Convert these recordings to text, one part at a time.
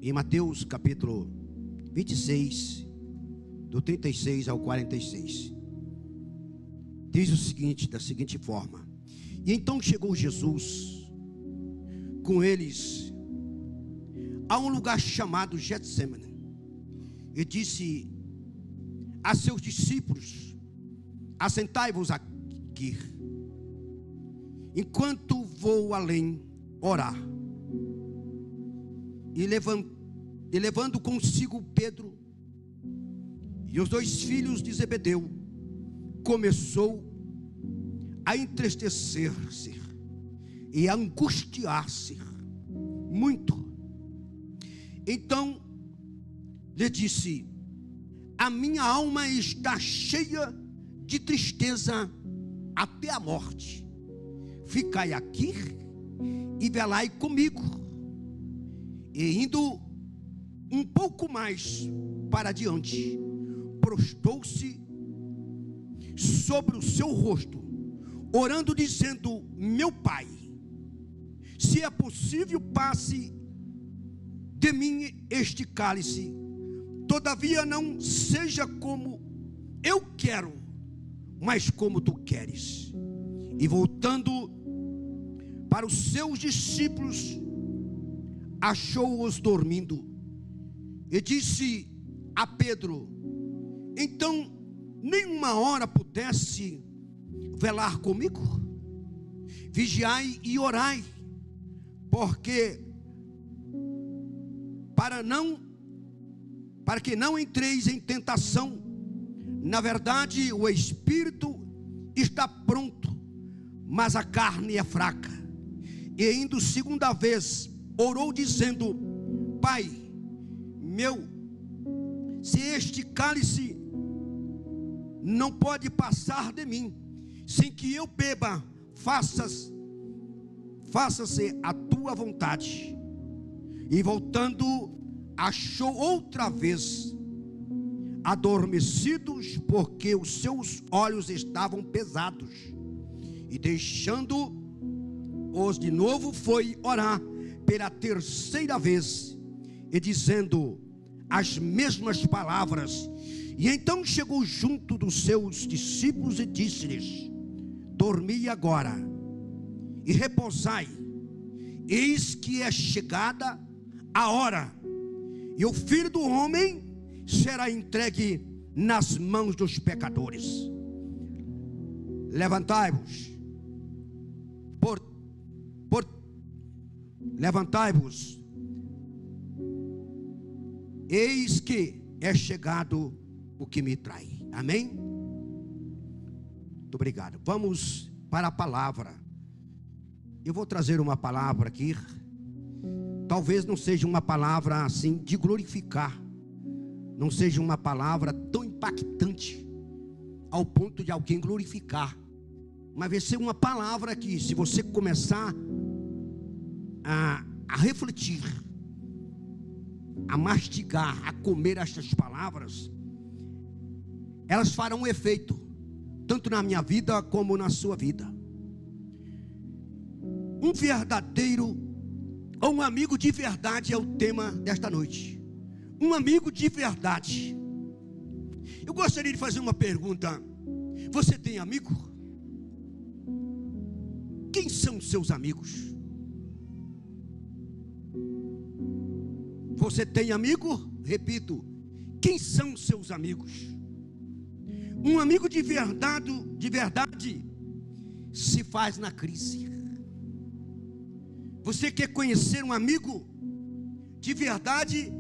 Em Mateus capítulo 26, do 36 ao 46. Diz o seguinte, da seguinte forma: E então chegou Jesus com eles a um lugar chamado Getsêmani, e disse a seus discípulos: Assentai-vos aqui, enquanto vou além orar. E levando consigo Pedro e os 2 filhos de Zebedeu, começou a entristecer-se e a angustiar-se muito. Então lhe disse: a minha alma está cheia de tristeza até a morte. Ficai aqui e velai comigo. E indo um pouco mais para diante, prostrou-se sobre o seu rosto, orando, dizendo: meu Pai, se é possível, passe de mim este cálice, todavia não seja como eu quero, mas como tu queres. E voltando para os seus discípulos, achou-os dormindo, e disse a Pedro: então nenhuma hora pudesse velar comigo? Vigiai e orai, porque para que não entreis em tentação. Na verdade, o espírito está pronto, mas a carne é fraca. E indo segunda vez, orou dizendo: Pai meu, se este cálice não pode passar de mim sem que eu beba, faça-se a tua vontade. E voltando, achou outra vez adormecidos, porque os seus olhos estavam pesados. E deixando-os de novo, foi orar pela terceira vez, e dizendo as mesmas palavras. E então chegou junto dos seus discípulos e disse-lhes: dormi agora e repousai, eis que é chegada a hora, e o Filho do Homem será entregue nas mãos dos pecadores. Levantai-vos, levantai-vos, eis que é chegado o que me trai. Amém? Muito obrigado. Vamos para a palavra. Eu vou trazer uma palavra aqui. Talvez não seja uma palavra assim de glorificar, não seja uma palavra tão impactante ao ponto de alguém glorificar, mas vai ser uma palavra que, se você começar a refletir, a mastigar, a comer estas palavras, elas farão um efeito tanto na minha vida como na sua vida. Um verdadeiro ou um amigo de verdade é o tema desta noite. Um amigo de verdade. Eu gostaria de fazer uma pergunta: você tem amigo? Quem são seus amigos? Você tem amigo? Repito, quem são seus amigos? Um amigo de verdade se faz na crise. Você quer conhecer um amigo de verdade?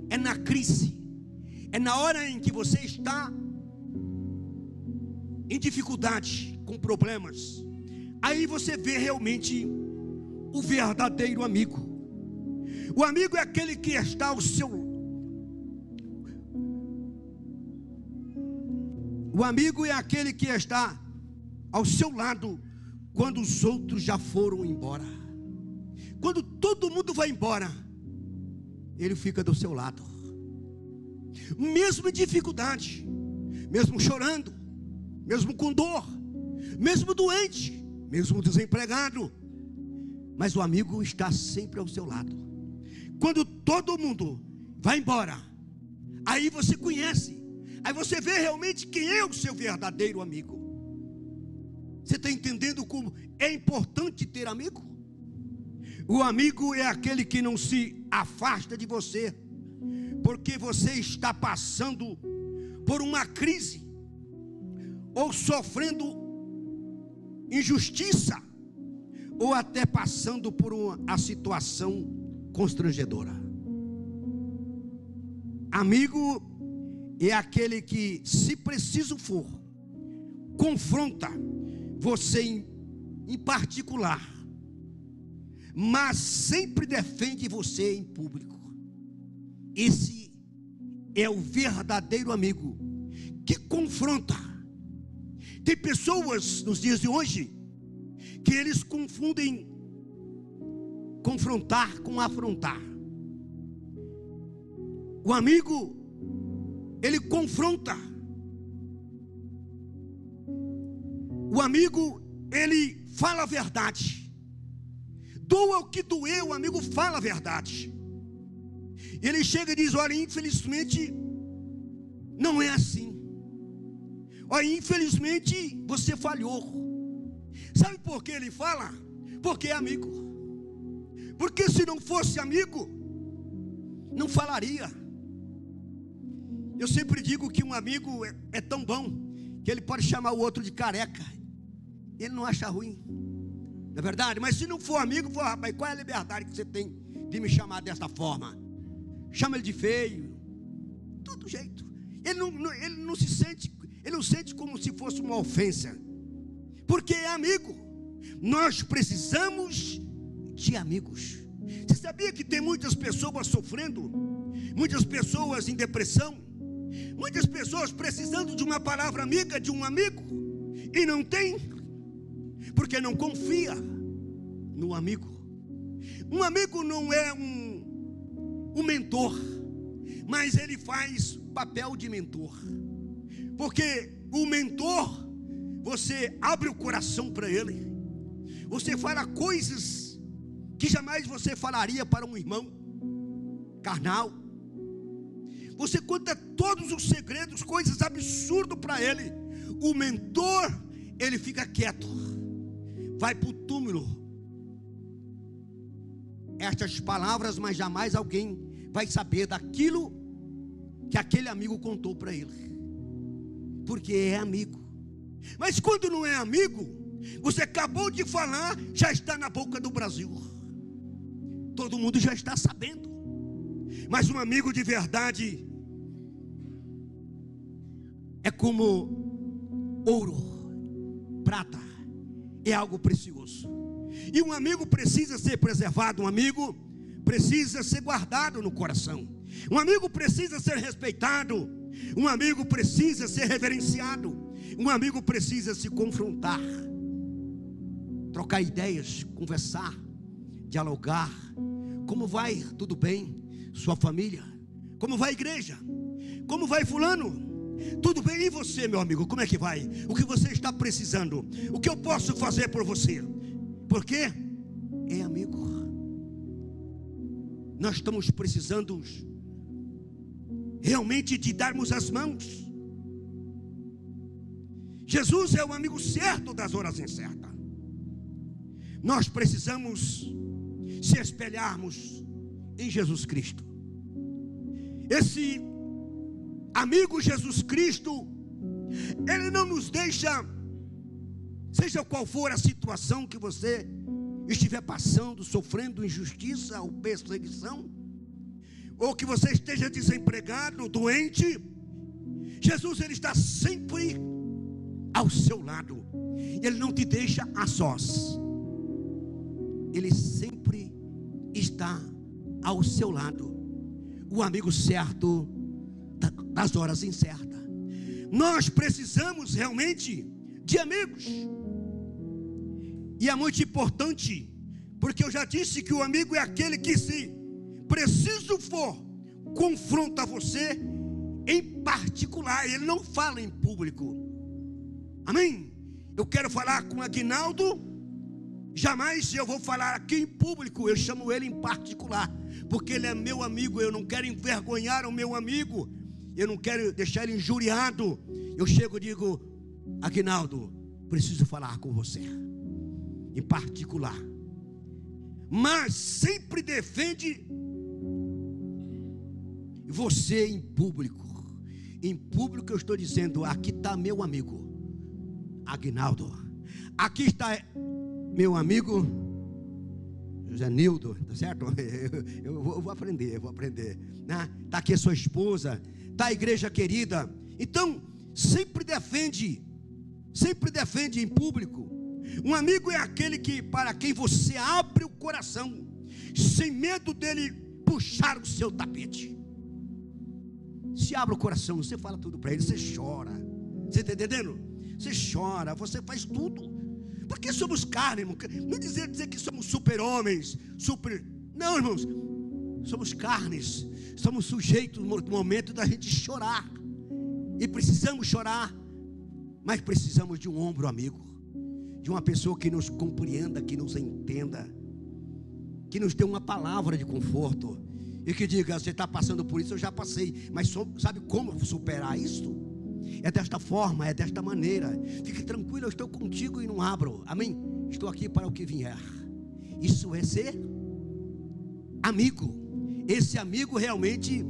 É na crise, é na hora em que você está em dificuldade, com problemas. Aí você vê realmente o verdadeiro amigo. O amigo é aquele que está ao seu... O amigo é aquele que está ao seu lado quando os outros já foram embora. Quando todo mundo vai embora, ele fica do seu lado, mesmo em dificuldade, mesmo chorando, mesmo com dor, mesmo doente, mesmo desempregado, mas o amigo está sempre ao seu lado. quando todo mundo vai embora, aí você conhece, aí você vê realmente quem é o seu verdadeiro amigo. Você está entendendo como é importante ter amigo? O amigo é aquele que não se afasta de você, porque você está passando por uma crise, ou sofrendo injustiça, ou até passando por uma situação constrangedora. Amigo é aquele que, se preciso for, confronta você em particular, mas sempre defende você em público. Esse é o verdadeiro amigo que confronta. Tem pessoas nos dias de hoje que eles confundem confrontar com afrontar. O amigo, ele confronta. O amigo, ele fala a verdade. Doa o que doer, o amigo fala a verdade. Ele chega e diz: olha, infelizmente não é assim. Olha, infelizmente você falhou. Sabe por que ele fala? Porque é amigo. Porque se não fosse amigo, não falaria. Eu sempre digo que um amigo é tão bom que ele pode chamar o outro de careca, ele não acha ruim, não é verdade? Mas se não for amigo, for, rapaz, qual é a liberdade que você tem de me chamar desta forma? Chama ele de feio, todo jeito. Ele não se sente, ele não sente como se fosse uma ofensa, porque é amigo. Nós precisamos de amigos. Você sabia que tem muitas pessoas sofrendo, muitas pessoas em depressão, muitas pessoas precisando de uma palavra amiga, de um amigo, e não tem, porque não confia no amigo. Um amigo não é um mentor, mas ele faz papel de mentor, porque o mentor, você abre o coração para ele, você fala coisas que jamais você falaria para um irmão carnal. Você conta todos os segredos, coisas absurdas para ele. O mentor, ele fica quieto, vai para o túmulo. Estas palavras, mas jamais alguém vai saber daquilo que aquele amigo contou para ele, porque é amigo. Mas quando não é amigo, você acabou de falar, já está na boca do Brasil, todo mundo já está sabendo. Mas um amigo de verdade é como ouro, prata, é algo precioso. E um amigo precisa ser preservado, um amigo precisa ser guardado no coração, um amigo precisa ser respeitado, um amigo precisa ser reverenciado, um amigo precisa se confrontar, trocar ideias, conversar, dialogar. Como vai? Tudo bem? Sua família? Como vai a igreja? Como vai fulano? Tudo bem? E você, meu amigo, como é que vai? O que você está precisando? O que eu posso fazer por você? Porque é amigo. Nós estamos precisando realmente de darmos as mãos. Jesus é o amigo certo das horas incertas. Nós precisamos se espelharmos em Jesus Cristo. Esse amigo Jesus Cristo, ele não nos deixa, seja qual for a situação que você estiver passando, sofrendo injustiça ou perseguição, ou que você esteja desempregado, doente, Jesus, ele está sempre ao seu lado. Ele não te deixa a sós. Ele sempre está ao seu lado. O amigo certo das horas incertas. Nós precisamos realmente de amigos. E é muito importante, porque eu já disse que o amigo é aquele que, se preciso for, confronta você em particular. Ele não fala em público. Amém? Eu quero falar com Aguinaldo, Jamais eu vou falar aqui em público, eu chamo ele em particular, porque ele é meu amigo. Eu não quero envergonhar o meu amigo, eu não quero deixar ele injuriado. Eu chego e digo: Aguinaldo, preciso falar com você em particular. Mas sempre defende você em público. Em público eu estou dizendo: aqui está meu amigo Aguinaldo, aqui está meu amigo José Nildo, tá certo? Eu vou aprender, né? Está aqui a sua esposa, está a igreja querida. Então, sempre defende em público. Um amigo é aquele que, para quem você abre o coração, sem medo dele puxar o seu tapete. Se abre o coração, você fala tudo para ele, você chora. Você está entendendo? Você chora, você faz tudo. Porque somos carne, irmão. Não dizer que somos super-homens, Não, irmãos. Somos carnes. Somos sujeitos no momento da gente chorar. E precisamos chorar. Mas precisamos de um ombro amigo. De uma pessoa que nos compreenda, que nos entenda, que nos dê uma palavra de conforto. E que diga: você está passando por isso, eu já passei, mas sabe como superar isso? É desta forma, é desta maneira. Fique tranquilo, eu estou contigo e não abro. Amém? Estou aqui para o que vier. Isso é ser amigo. Esse amigo realmente,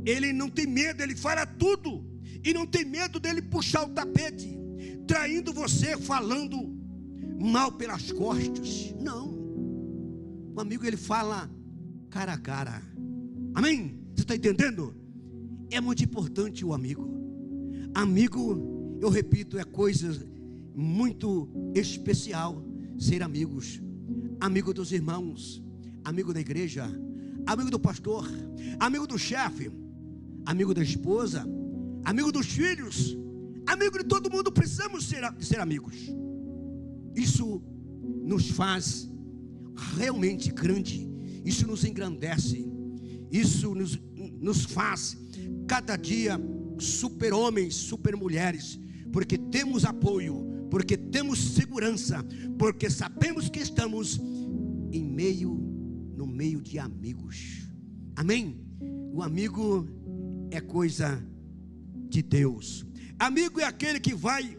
ele não tem medo, ele fala tudo. E não tem medo dele puxar o tapete, traindo você, falando mal pelas costas. Não. O amigo, ele fala cara a cara. Amém? Você está entendendo? É muito importante o amigo. Amigo, eu repito, é coisa muito especial ser amigos. Amigo dos irmãos, amigo da igreja, amigo do pastor, amigo do chefe, amigo da esposa, amigo dos filhos, amigo de todo mundo. Precisamos ser amigos. Isso nos faz realmente grande. Isso nos engrandece. Isso nos faz cada dia super-homens, super-mulheres, porque temos apoio, porque temos segurança, porque sabemos que estamos no meio de amigos. Amém? O amigo é coisa de Deus. Amigo é aquele que vai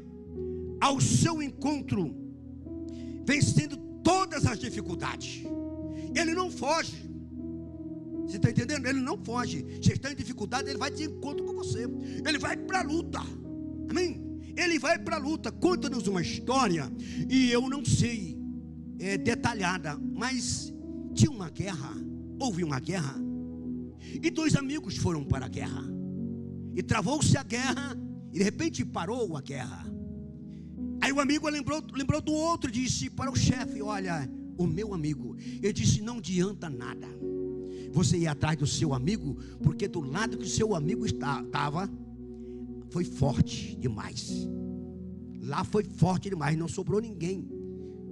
ao seu encontro, vencendo todas as dificuldades. Ele não foge. Você está entendendo? Ele não foge. Se está em dificuldade, ele vai de encontro com você. Ele vai para a luta. Amém? Ele vai para a luta. Conta-nos uma história, e eu não sei detalhada, mas tinha uma guerra. Houve uma guerra, e dois amigos foram para a guerra. E travou-se a guerra, e de repente parou a guerra. Aí o amigo lembrou do outro e disse para o chefe: olha, o meu amigo. Ele disse: não adianta nada você ir atrás do seu amigo, porque do lado que o seu amigo estava, foi forte demais. Lá foi forte demais, não sobrou ninguém.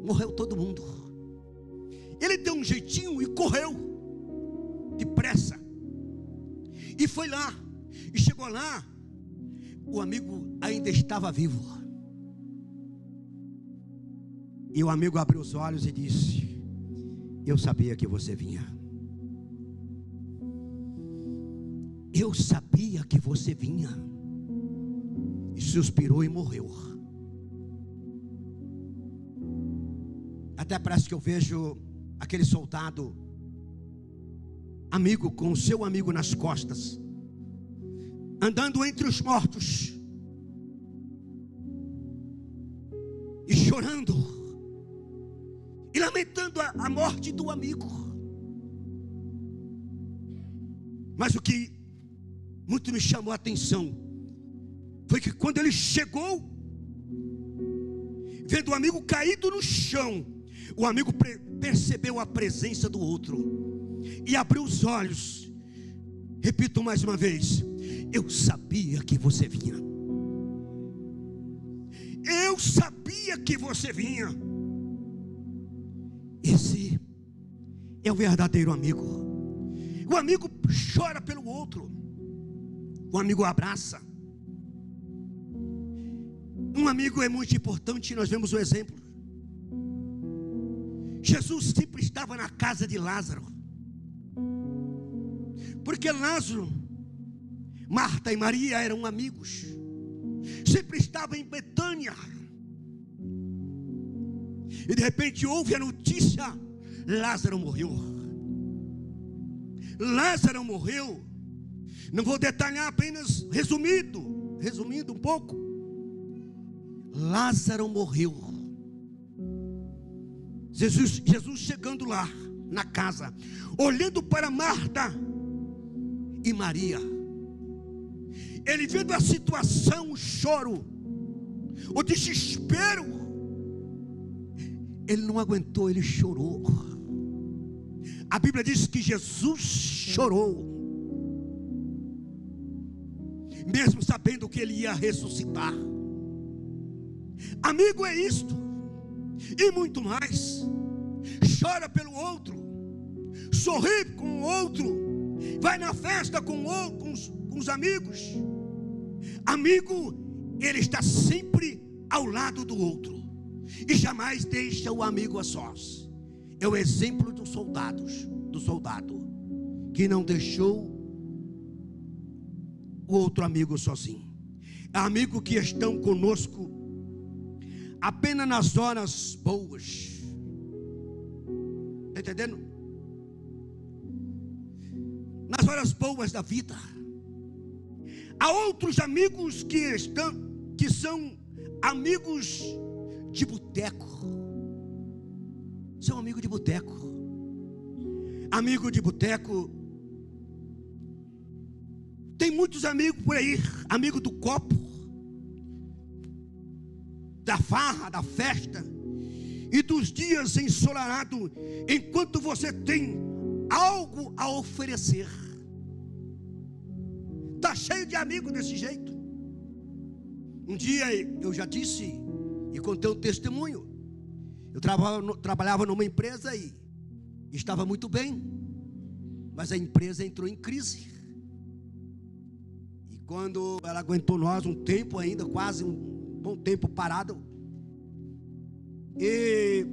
Morreu todo mundo. Ele deu um jeitinho e correu depressa. E foi lá. E chegou lá, o amigo ainda estava vivo. E o amigo abriu os olhos e disse: eu sabia que você vinha. Eu sabia que você vinha. E suspirou e morreu. Até parece que eu vejo aquele soldado, amigo, com o seu amigo nas costas, andando entre os mortos e chorando e lamentando a morte do amigo. Mas o que muito me chamou a atenção foi que quando ele chegou, vendo o amigo caído no chão, o amigo percebeu a presença do outro e abriu os olhos. Repito mais uma vez: eu sabia que você vinha. Eu sabia que você vinha. Esse é o verdadeiro amigo. O amigo chora pelo outro. O amigo abraça. Um amigo é muito importante. Nós vemos o exemplo Jesus sempre estava na casa de Lázaro, porque Lázaro, Marta e Maria eram amigos, sempre estavam em Betânia. E de repente houve a notícia: Lázaro morreu. Lázaro morreu. Não vou detalhar, apenas resumindo um pouco. Lázaro morreu. Jesus chegando lá na casa, olhando para Marta e Maria, ele vendo a situação, o choro, o desespero, ele não aguentou, ele chorou. A Bíblia diz que Jesus chorou, mesmo sabendo que ele ia ressuscitar. Amigo é isto, e muito mais. Chora pelo outro, sorri com o outro, vai na festa com os amigos. Amigo, ele está sempre ao lado do outro e jamais deixa o amigo a sós. É o exemplo do soldado que não deixou o outro amigo sozinho. É amigo que estão conosco apenas nas horas boas. Está entendendo? Nas horas boas da vida. Há outros amigos que são amigos de boteco. São amigos de boteco. Amigo de boteco. Tem muitos amigos por aí, amigo do copo, da farra, da festa e dos dias ensolarados, enquanto você tem algo a oferecer. Está cheio de amigos desse jeito. Um dia eu já disse e contei um testemunho. Eu trabalhava numa empresa e estava muito bem, mas a empresa entrou em crise. E quando ela aguentou nós um tempo ainda, quase um bom tempo parado, e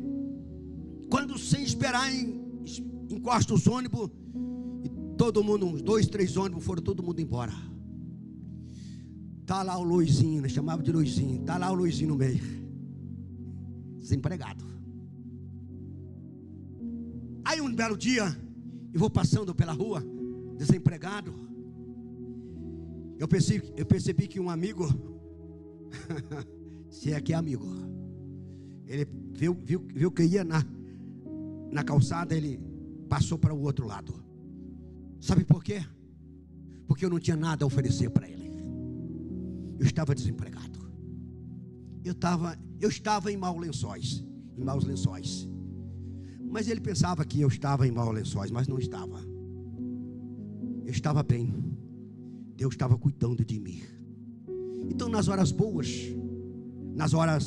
quando sem esperar encosta os ônibus, e todo mundo, uns 2, 3 ônibus, foram todo mundo embora. Está lá o Luizinho, né? Chamava de Luizinho. Está lá o Luizinho no meio, desempregado. Aí um belo dia, eu vou passando pela rua, desempregado. Eu percebi que um amigo, se é que é amigo, ele viu que ia na calçada, ele passou para o outro lado. Sabe por quê? Porque eu não tinha nada a oferecer para ele. Eu estava desempregado. Eu estava em maus lençóis. Mas ele pensava que eu estava em maus lençóis, mas não estava. Eu estava bem. Deus estava cuidando de mim. Então, nas horas boas,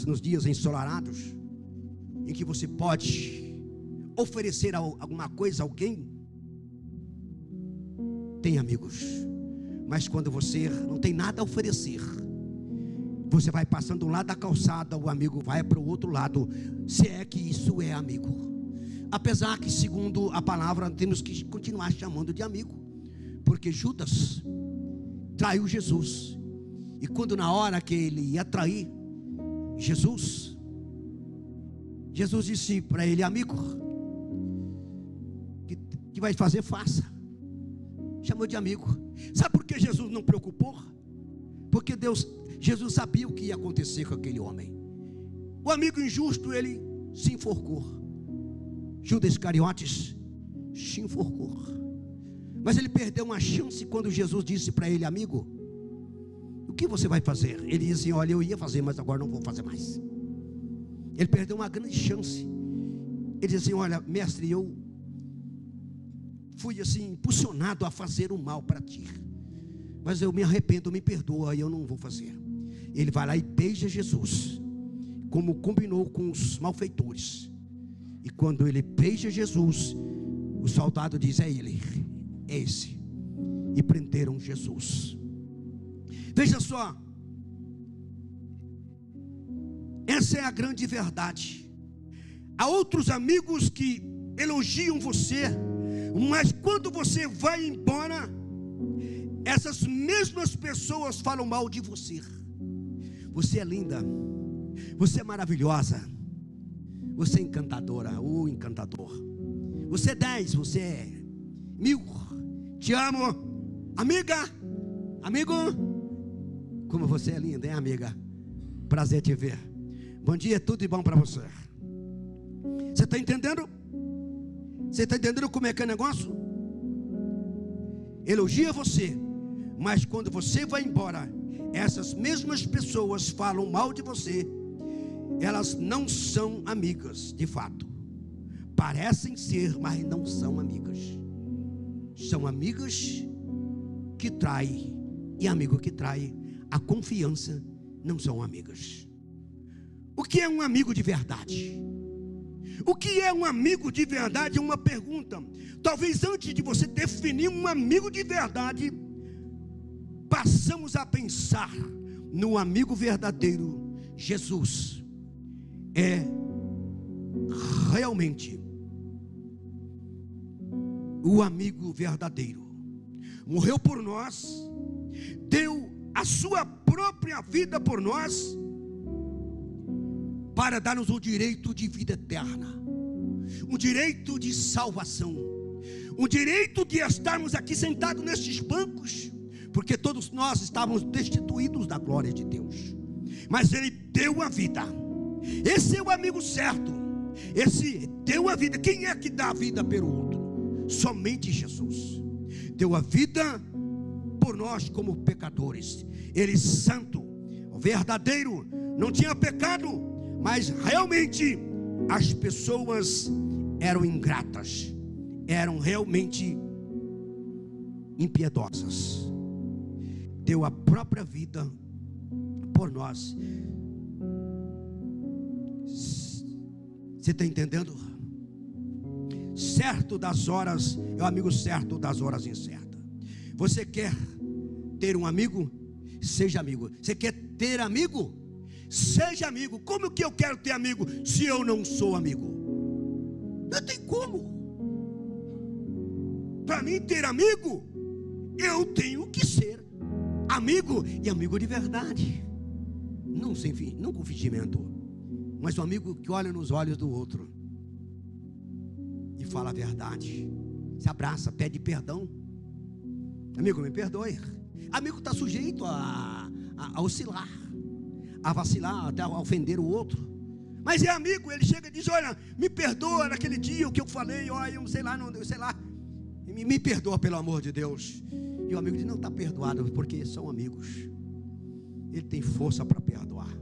nos dias ensolarados, em que você pode oferecer alguma coisa a alguém, tem amigos. Mas quando você não tem nada a oferecer, você vai passando um lado da calçada, o amigo vai para o outro lado, se é que isso é amigo. Apesar que, segundo a palavra, temos que continuar chamando de amigo, porque Judas traiu Jesus. E quando na hora que ele ia trair Jesus disse para ele: amigo, que vai fazer, faça. Chamou de amigo. Sabe por que Jesus não preocupou? Porque Jesus sabia o que ia acontecer com aquele homem. O amigo injusto, ele se enforcou. Judas Iscariotes se enforcou. Mas ele perdeu uma chance quando Jesus disse para ele: amigo, o que você vai fazer? Ele disse: olha, eu ia fazer, mas agora não vou fazer mais. Ele perdeu uma grande chance. Ele disse assim: olha, mestre, eu fui assim impulsionado a fazer o mal para ti, mas eu me arrependo, me perdoa, e eu não vou fazer. Ele vai lá e beija Jesus, como combinou com os malfeitores. E quando ele beija Jesus, o soldado diz: é ele, é esse. E prenderam Jesus. Veja só, essa é a grande verdade. Há outros amigos que elogiam você, mas quando você vai embora, essas mesmas pessoas falam mal de você. Você é linda, você é maravilhosa, você é encantadora, encantador. Você é 10, você é 1000. Te amo, amiga, amigo. Como você é linda, hein, amiga? Prazer te ver. Bom dia, tudo de bom para você. Você está entendendo? Você está entendendo como é que é o negócio? Elogia você, mas quando você vai embora, essas mesmas pessoas falam mal de você. Elas não são amigas, de fato. Parecem ser, mas não são amigas. São amigas que traem. E amigo que trai a confiança não são amigas. O que é um amigo de verdade? O que é um amigo de verdade é uma pergunta. Talvez antes de você definir um amigo de verdade, passamos a pensar no amigo verdadeiro. Jesus é realmente o amigo verdadeiro. Morreu por nós, deu a sua própria vida por nós, para dar-nos o direito de vida eterna, um direito de salvação, um direito de estarmos aqui sentados nestes bancos, porque todos nós estávamos destituídos da glória de Deus, mas Ele deu a vida. Esse é o amigo certo, esse deu a vida. Quem é que dá a vida pelo outro? Somente Jesus. Deu a vida por nós como pecadores. Ele santo, verdadeiro, não tinha pecado, mas realmente as pessoas eram ingratas, eram realmente impiedosas. Deu a própria vida por nós. Você está entendendo? Certo das horas é o amigo certo das horas incertas. Você quer ter um amigo? Seja amigo. Você quer ter amigo? Seja amigo. Como que eu quero ter amigo se eu não sou amigo? Não tem como. Para mim ter amigo, eu tenho que ser amigo, e amigo de verdade, não sem fim, não com fingimento, mas um amigo que olha nos olhos do outro e fala a verdade, se abraça, pede perdão. Amigo, me perdoe. Amigo está sujeito a oscilar, a vacilar, até a ofender o outro. Mas é amigo, ele chega e diz: olha, me perdoa naquele dia o que eu falei, olha, eu sei lá, me perdoa pelo amor de Deus. E o amigo diz: não, está perdoado, porque são amigos. Ele tem força para perdoar.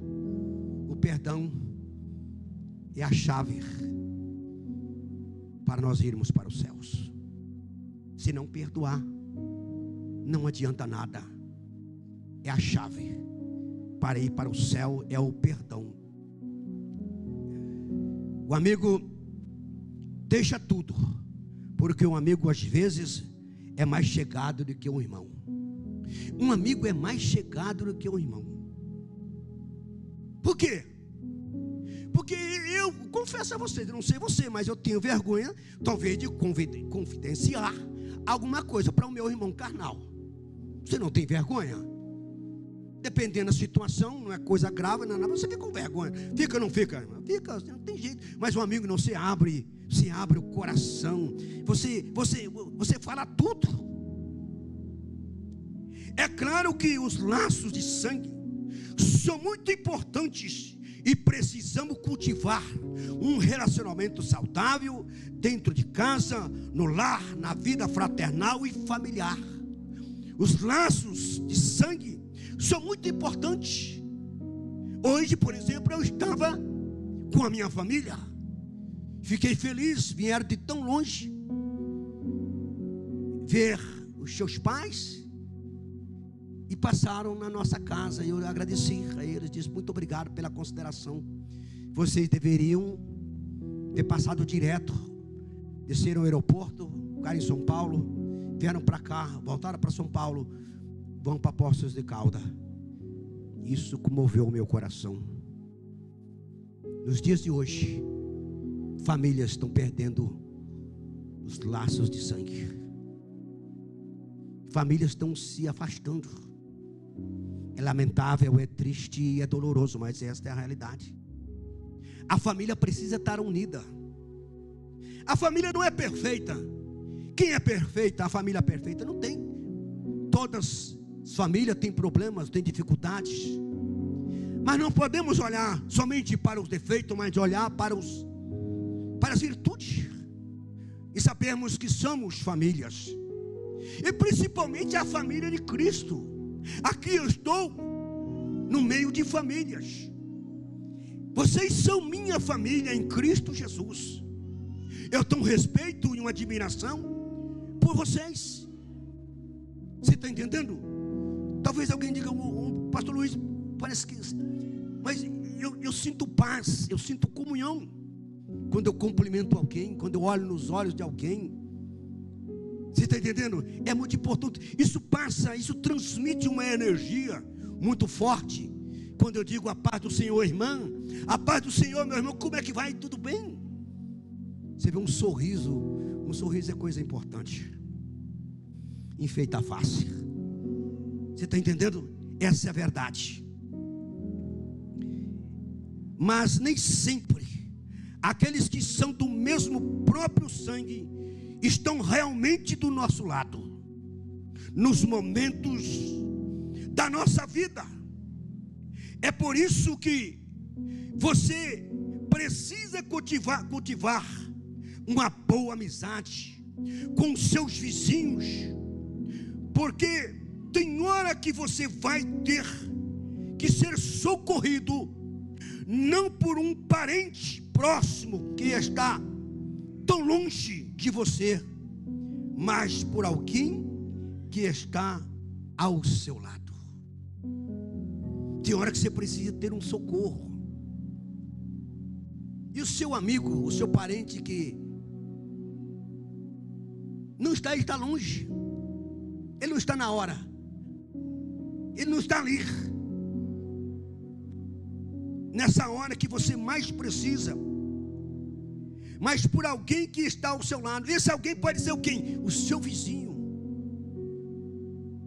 O perdão é a chave para nós irmos para os céus. Se não perdoar, não adianta nada. É a chave para ir para o céu, é o perdão. O amigo deixa tudo, porque um amigo às vezes é mais chegado do que um irmão. Um amigo é mais chegado do que um irmão. Por quê? Porque eu confesso a vocês, eu não sei você, mas eu tenho vergonha, talvez, de confidenciar alguma coisa para o meu irmão carnal. Você não tem vergonha? Dependendo da situação, não é coisa grave, não, você fica com vergonha. Fica ou não fica? Fica, não tem jeito. Mas um amigo não, se abre o coração. Você fala tudo. É claro que os laços de sangue são muito importantes e precisamos cultivar um relacionamento saudável dentro de casa, no lar, na vida fraternal e familiar. Os laços de sangue são muito importantes. Hoje, por exemplo, eu estava com a minha família. Fiquei feliz, vieram de tão longe ver os seus pais e passaram na nossa casa. Eu agradeci a eles, disse: muito obrigado pela consideração. Vocês deveriam ter passado direto, desceram ao aeroporto, ficaram em São Paulo, vieram para cá, voltaram para São Paulo, vão para Poços de Caldas. Isso comoveu o meu coração. Nos dias de hoje, famílias estão perdendo os laços de sangue. Famílias estão se afastando. É lamentável, é triste e é doloroso, mas esta é a realidade. A família precisa estar unida. A família não é perfeita. Quem é perfeita? A família perfeita não tem. Todas as famílias têm problemas, têm dificuldades. Mas não podemos olhar somente para os defeitos, mas olhar para as virtudes. E sabermos que somos famílias. E principalmente a família de Cristo. Aqui eu estou no meio de famílias. Vocês são minha família em Cristo Jesus. Eu tenho um respeito e uma admiração por vocês. Você está entendendo? Talvez alguém diga, o pastor Luiz, parece que... Mas eu sinto paz, eu sinto comunhão quando eu cumprimento alguém, quando eu olho nos olhos de alguém. Você está entendendo? É muito importante. Isso passa, isso transmite uma energia muito forte. Quando eu digo a paz do Senhor, irmã, a paz do Senhor, meu irmão, como é que vai? Tudo bem? Você vê um sorriso é coisa importante. Enfeita a face. Você está entendendo? Essa é a verdade. Mas nem sempre aqueles que são do mesmo próprio sangue estão realmente do nosso lado nos momentos da nossa vida. É por isso que você precisa cultivar uma boa amizade com seus vizinhos, porque tem hora que você vai ter que ser socorrido, não por um parente próximo que está tão longe de você, mas por alguém que está ao seu lado. Tem hora que você precisa ter um socorro. E o seu amigo, o seu parente que não está, ele está longe. Ele não está na hora. Ele não está ali. Nessa hora que você mais precisa. Mas por alguém que está ao seu lado. Esse alguém pode ser o quem? O seu vizinho,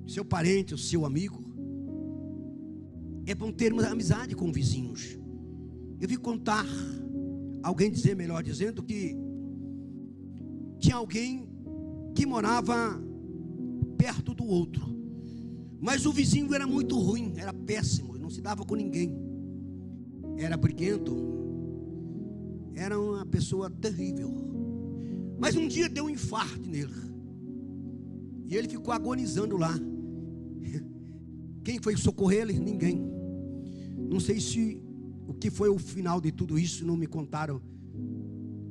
seu parente, o seu amigo. É bom termos amizade com vizinhos. Eu vi contar, alguém dizer, melhor dizendo, que tinha alguém que morava perto do outro, mas o vizinho era muito ruim, era péssimo, não se dava com ninguém, era briguento, era uma pessoa terrível. Mas um dia deu um infarto nele, e ele ficou agonizando lá. Quem foi socorrer ele? Ninguém. Não sei se o que foi o final de tudo isso, não me contaram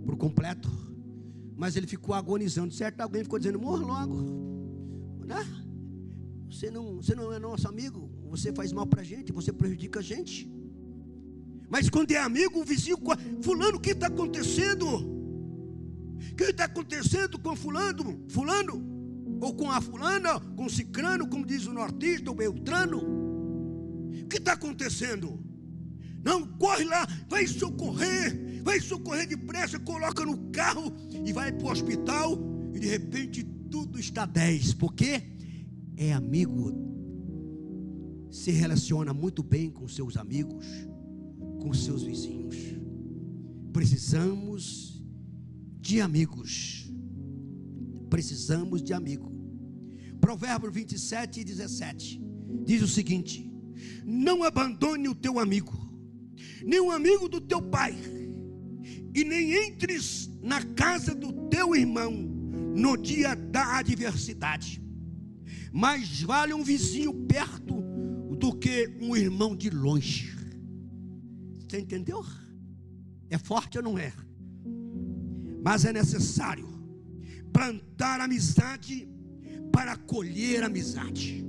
por completo, mas ele ficou agonizando. Certo, alguém ficou dizendo, morra logo, né? Você não é nosso amigo, você faz mal pra gente, você prejudica a gente. Mas quando é amigo, o vizinho, fulano, o que está acontecendo? O que está acontecendo com fulano? Ou com a fulana, com o cicrano, como diz o nortista, o beltrano? O que está acontecendo? Não, corre lá, vai socorrer depressa, coloca no carro e vai para o hospital, e de repente tudo está 10, porque é amigo, se relaciona muito bem com seus amigos, com seus vizinhos. Precisamos de amigos. Precisamos de amigo. Provérbios 27 e 17 diz o seguinte: não abandone o teu amigo, nem o amigo do teu pai, e nem entres na casa do teu irmão no dia da adversidade. Mais vale um vizinho perto do que um irmão de longe. Você entendeu? É forte ou não é? Mas é necessário plantar amizade para colher amizade,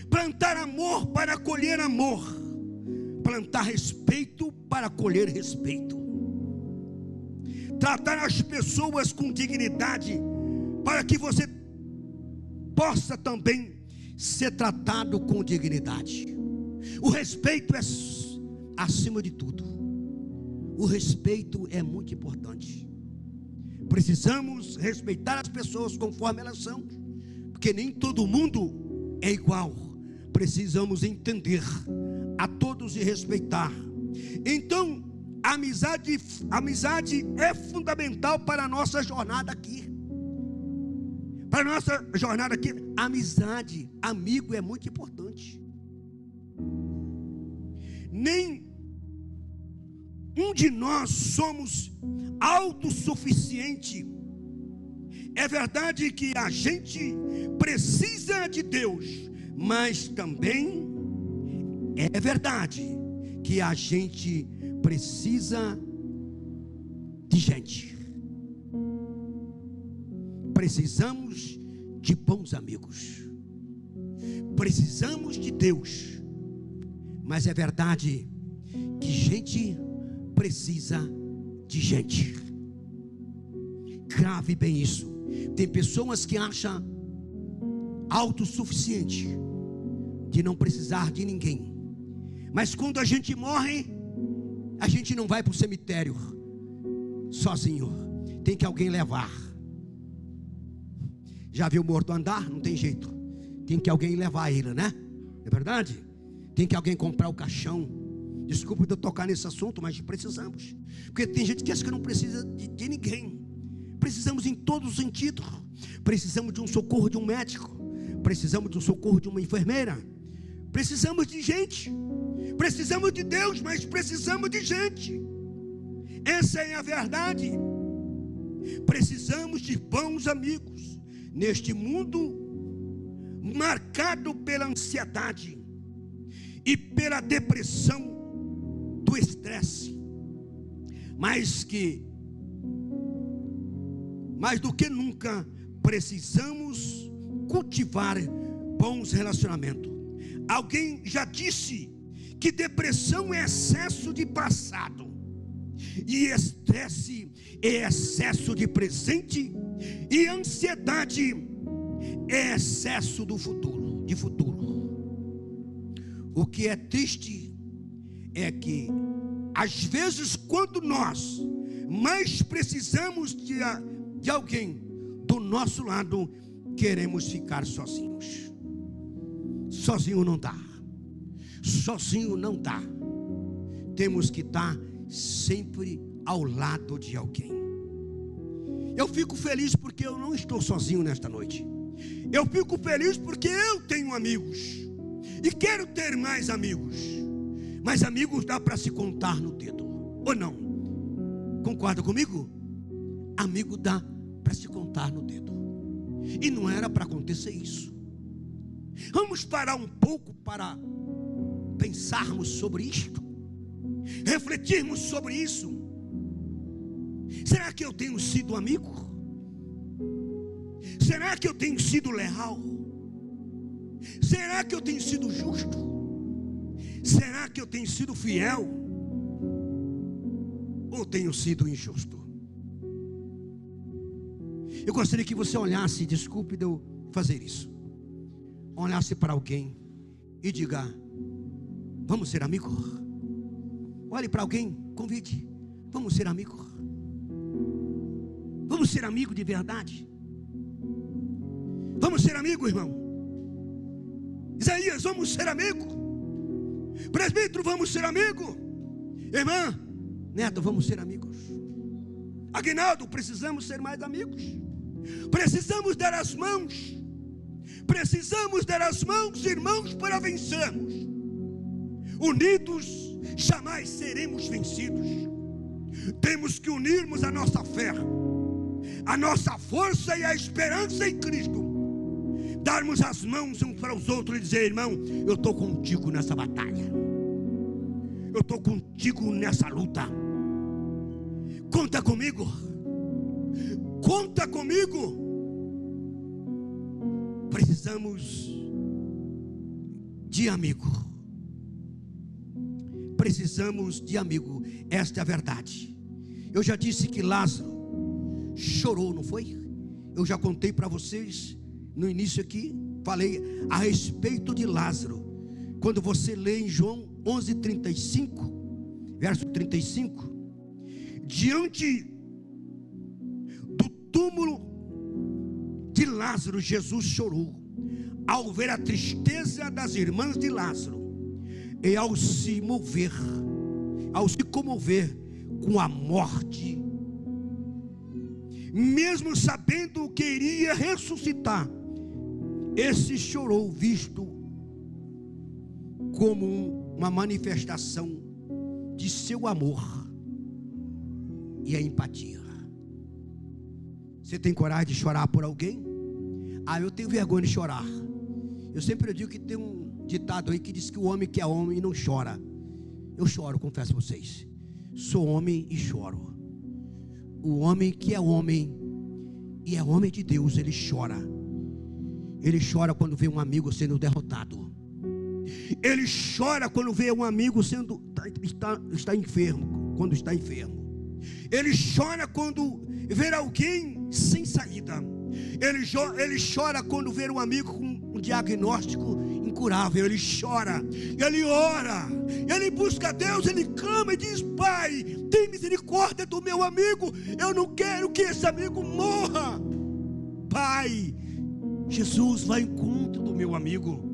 plantar amor para colher amor, plantar respeito para colher respeito, tratar as pessoas com dignidade para que você possa também ser tratado com dignidade. O respeito é acima de tudo. o respeito é muito importante. Precisamos respeitar as pessoas conforme elas são, porque nem todo mundo é igual. Precisamos entender a todos e respeitar. Então, a amizade é fundamental para a nossa jornada aqui. Para a nossa jornada aqui, amizade, amigo é muito importante. Nem um de nós somos autossuficiente. É verdade que a gente precisa de Deus, mas também é verdade que a gente precisa de gente. Precisamos de bons amigos. Precisamos de Deus. Mas é verdade que gente precisa de gente. Grave bem isso. Tem pessoas que acham autossuficiente, de não precisar de ninguém. Mas quando a gente morre, a gente não vai para o cemitério sozinho. Tem que alguém levar. Já viu morto andar? Não tem jeito. Tem que alguém levar ele, né? É verdade? Tem que alguém comprar o caixão. Desculpa eu tocar nesse assunto, mas precisamos. Porque tem gente que acha que não precisa de ninguém. Precisamos em todos os sentidos. Precisamos de um socorro de um médico. Precisamos de um socorro de uma enfermeira. Precisamos de gente. Precisamos de Deus, mas precisamos de gente. Essa é a verdade. Precisamos de bons amigos. Neste mundo marcado pela ansiedade e pela depressão do estresse, mais do que nunca precisamos cultivar bons relacionamentos. Alguém já disse que depressão é excesso de passado e estresse é excesso de presente, e ansiedade é excesso de futuro. O que é triste é que às vezes, quando nós mais precisamos de alguém do nosso lado, queremos ficar sozinhos. Sozinho não dá. Sozinho não dá. Temos que estar sempre ao lado de alguém. Eu fico feliz porque eu não estou sozinho nesta noite. Eu fico feliz porque eu tenho amigos e quero ter mais amigos. Mas amigos dá para se contar no dedo, ou não? Concorda comigo? Amigo dá para se contar no dedo. E não era para acontecer isso. Vamos parar um pouco para pensarmos sobre isto, refletirmos sobre isso. Será que eu tenho sido amigo? Será que eu tenho sido leal? Será que eu tenho sido justo? Será que eu tenho sido fiel? Ou tenho sido injusto? Eu gostaria que você olhasse, desculpe de eu fazer isso, olhasse para alguém e diga: vamos ser amigos? Olhe para alguém, convide: vamos ser amigos? Vamos ser amigos de verdade? Vamos ser amigos, irmão? Isaías, vamos ser amigos? Presbítero, vamos ser amigos? Irmã, Neto, vamos ser amigos? Aguinaldo, precisamos ser mais amigos. Precisamos dar as mãos. Precisamos dar as mãos, irmãos, para vencermos. Unidos, jamais seremos vencidos. Temos que unirmos a nossa fé, a nossa força e a esperança em Cristo. Darmos as mãos uns para os outros e dizer: irmão, eu estou contigo nessa batalha. Eu estou contigo nessa luta. Conta comigo. Conta comigo. Precisamos de amigo. Precisamos de amigo. Esta é a verdade. Eu já disse que Lázaro chorou, não foi? Eu já contei para vocês no início aqui, falei a respeito de Lázaro. Quando você lê em João 11:35, verso 35, diante do túmulo de Lázaro, Jesus chorou ao ver a tristeza das irmãs de Lázaro e ao se comover com a morte, mesmo sabendo que iria ressuscitar. Esse chorou visto como uma manifestação de seu amor e a empatia. Você tem coragem de chorar por alguém? Eu tenho vergonha de chorar. Eu sempre digo que tem um ditado aí que diz que o homem que é homem não chora. Eu choro, confesso a vocês. Sou homem e choro. O homem que é homem e é homem de Deus, ele chora. Ele chora quando vê um amigo sendo derrotado. Ele chora quando vê um amigo está enfermo, quando está enfermo. Ele chora quando vê alguém sem saída. Ele chora quando vê um amigo com um diagnóstico incurável. Ele chora, ele ora, ele busca a Deus, ele clama e diz: Pai, tem misericórdia do meu amigo, eu não quero que esse amigo morra. Pai, Jesus, vai ao encontro do meu amigo.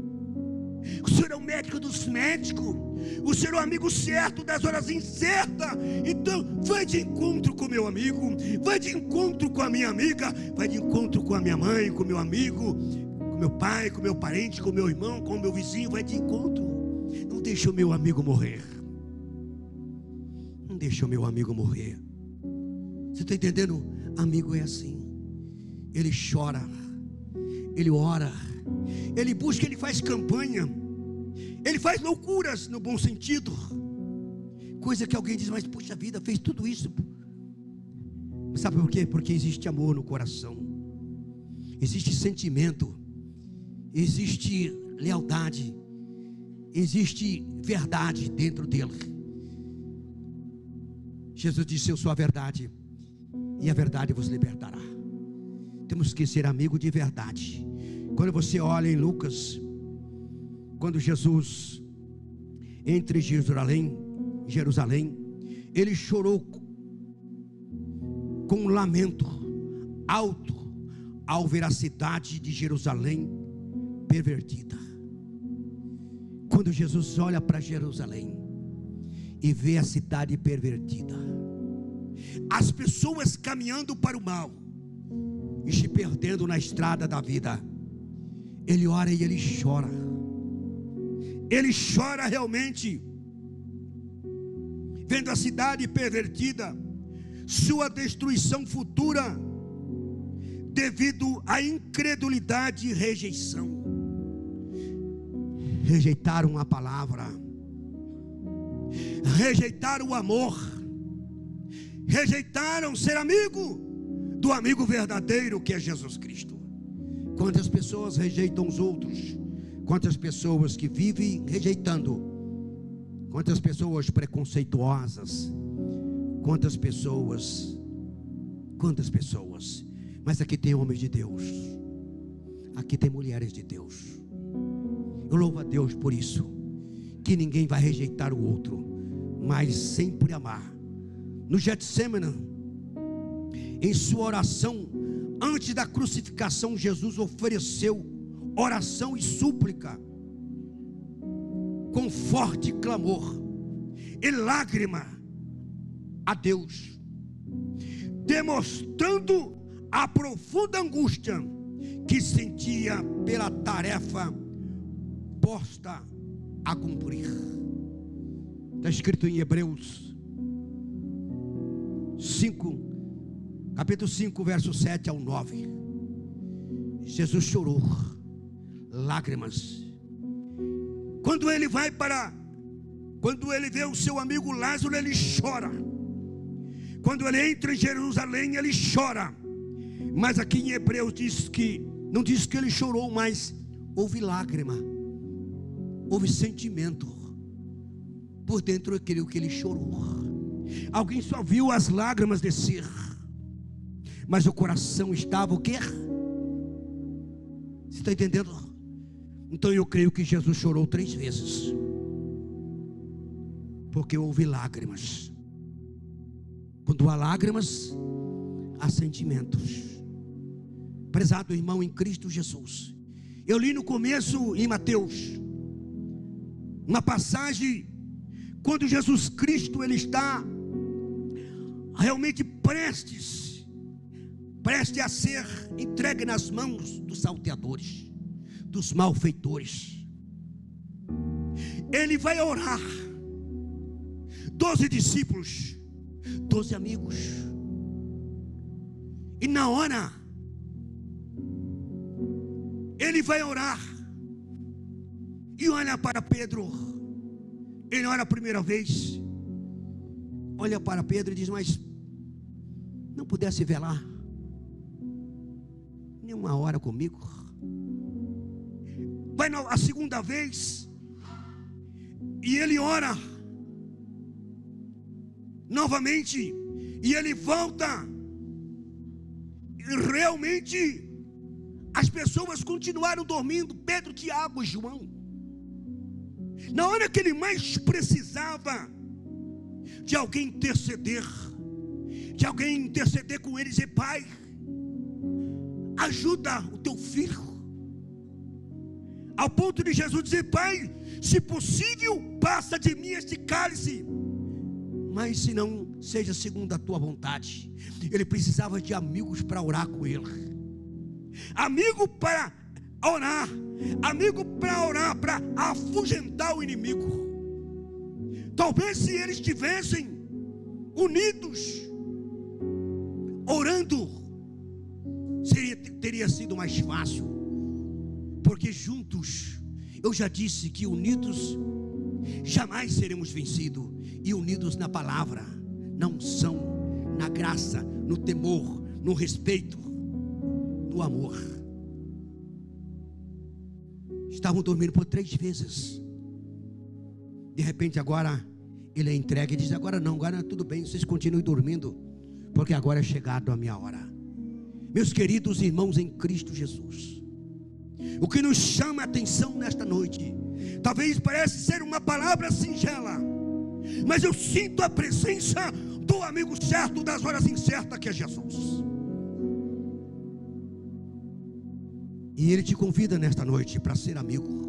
O Senhor é o médico dos médicos, o Senhor é o amigo certo das horas incertas. Então vai de encontro com meu amigo, vai de encontro com a minha amiga, vai de encontro com a minha mãe, com meu amigo, com meu pai, com meu parente, com meu irmão, com meu vizinho. Vai de encontro. Não deixa o meu amigo morrer. Não deixa o meu amigo morrer. Você está entendendo? Amigo é assim. Ele chora, ele ora, ele busca, ele faz campanha, ele faz loucuras no bom sentido. Coisa que alguém diz: mas puxa vida, fez tudo isso. Sabe por quê? Porque existe amor no coração, existe sentimento, existe lealdade, existe verdade dentro dele. Jesus disse: eu sou a verdade, e a verdade vos libertará. Temos que ser amigo de verdade. Quando você olha em Lucas, quando Jesus entra em Jerusalém, ele chorou com um lamento alto ao ver a cidade de Jerusalém pervertida. Quando Jesus olha para Jerusalém e vê a cidade pervertida, as pessoas caminhando para o mal e se perdendo na estrada da vida, ele ora e ele chora. Ele chora realmente, vendo a cidade pervertida, sua destruição futura, devido à incredulidade e rejeição. Rejeitaram a palavra, rejeitaram o amor, rejeitaram ser amigo do amigo verdadeiro que é Jesus Cristo. Quantas pessoas rejeitam os outros, quantas pessoas que vivem rejeitando, quantas pessoas preconceituosas, quantas pessoas, mas aqui tem homens de Deus, aqui tem mulheres de Deus. Eu louvo a Deus por isso, que ninguém vai rejeitar o outro, mas sempre amar. No Getsemane, em sua oração, antes da crucificação, Jesus ofereceu oração e súplica, com forte clamor e lágrima a Deus, demonstrando a profunda angústia que sentia pela tarefa posta a cumprir. Está escrito em Hebreus 5, capítulo 5, verso 7 ao 9. Jesus chorou, lágrimas. Quando ele vê o seu amigo Lázaro, ele chora. Quando ele entra em Jerusalém, ele chora. Mas aqui em Hebreus não diz que ele chorou, mas houve lágrima, houve sentimento por dentro. Eu creio que ele chorou. Alguém só viu as lágrimas descer, mas o coração estava o quê? Você está entendendo? Então eu creio que Jesus chorou 3 vezes, porque houve lágrimas. Quando há lágrimas, há sentimentos. Prezado irmão em Cristo Jesus, eu li no começo em Mateus uma passagem quando Jesus Cristo ele está realmente prestes a ser entregue nas mãos dos salteadores, dos malfeitores. Ele vai orar. 12 discípulos, 12 amigos. E na hora ele vai orar e olha para Pedro. Ele ora a primeira vez, olha para Pedro e diz: mas não pudesse velar nem uma hora comigo? Vai a segunda vez e ele ora novamente, e ele volta, e realmente as pessoas continuaram dormindo, Pedro, Tiago e João. Na hora que ele mais precisava de alguém interceder com ele, dizer: pai, ajuda o teu filho, ao ponto de Jesus dizer: pai, se possível, passa de mim este cálice, mas se não seja segundo a tua vontade. Ele precisava de amigos para orar com ele, amigo para orar, para afugentar o inimigo. Talvez se eles estivessem unidos, orando, teria sido mais fácil, porque juntos, eu já disse que unidos jamais seremos vencidos, e unidos na palavra, na unção, na graça, no temor, no respeito, no amor. Estavam dormindo por 3 vezes. De repente agora ele é entregue e diz: agora não, agora tudo bem, vocês continuem dormindo, porque agora é chegado a minha hora. Meus queridos irmãos em Cristo Jesus, o que nos chama a atenção nesta noite, talvez parece ser uma palavra singela, mas eu sinto a presença do amigo certo das horas incertas, que é Jesus. E Ele te convida nesta noite para ser amigo.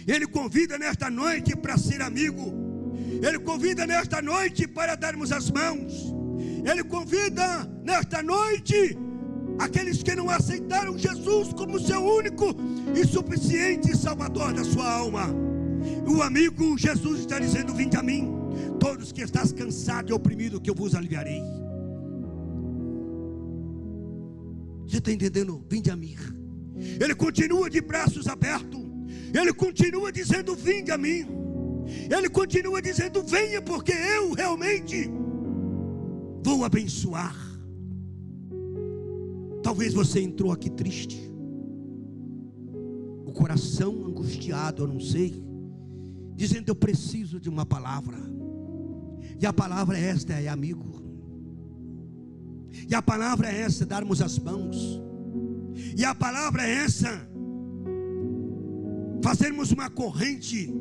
Ele convida nesta noite para ser amigo. Ele convida nesta noite para darmos as mãos. Ele convida nesta noite aqueles que não aceitaram Jesus como seu único e suficiente Salvador da sua alma. O amigo Jesus está dizendo: vinde a mim, todos que estás cansados e oprimidos, que eu vos aliviarei. Você está entendendo? Vinde a mim. Ele continua de braços abertos. Ele continua dizendo: vinde a mim. Ele continua dizendo: venha, porque eu realmente vou abençoar. Talvez você entrou aqui triste, o coração angustiado, eu não sei, dizendo: eu preciso de uma palavra. E a palavra é esta, é amigo. E a palavra é essa, darmos as mãos. E a palavra é essa, fazermos uma corrente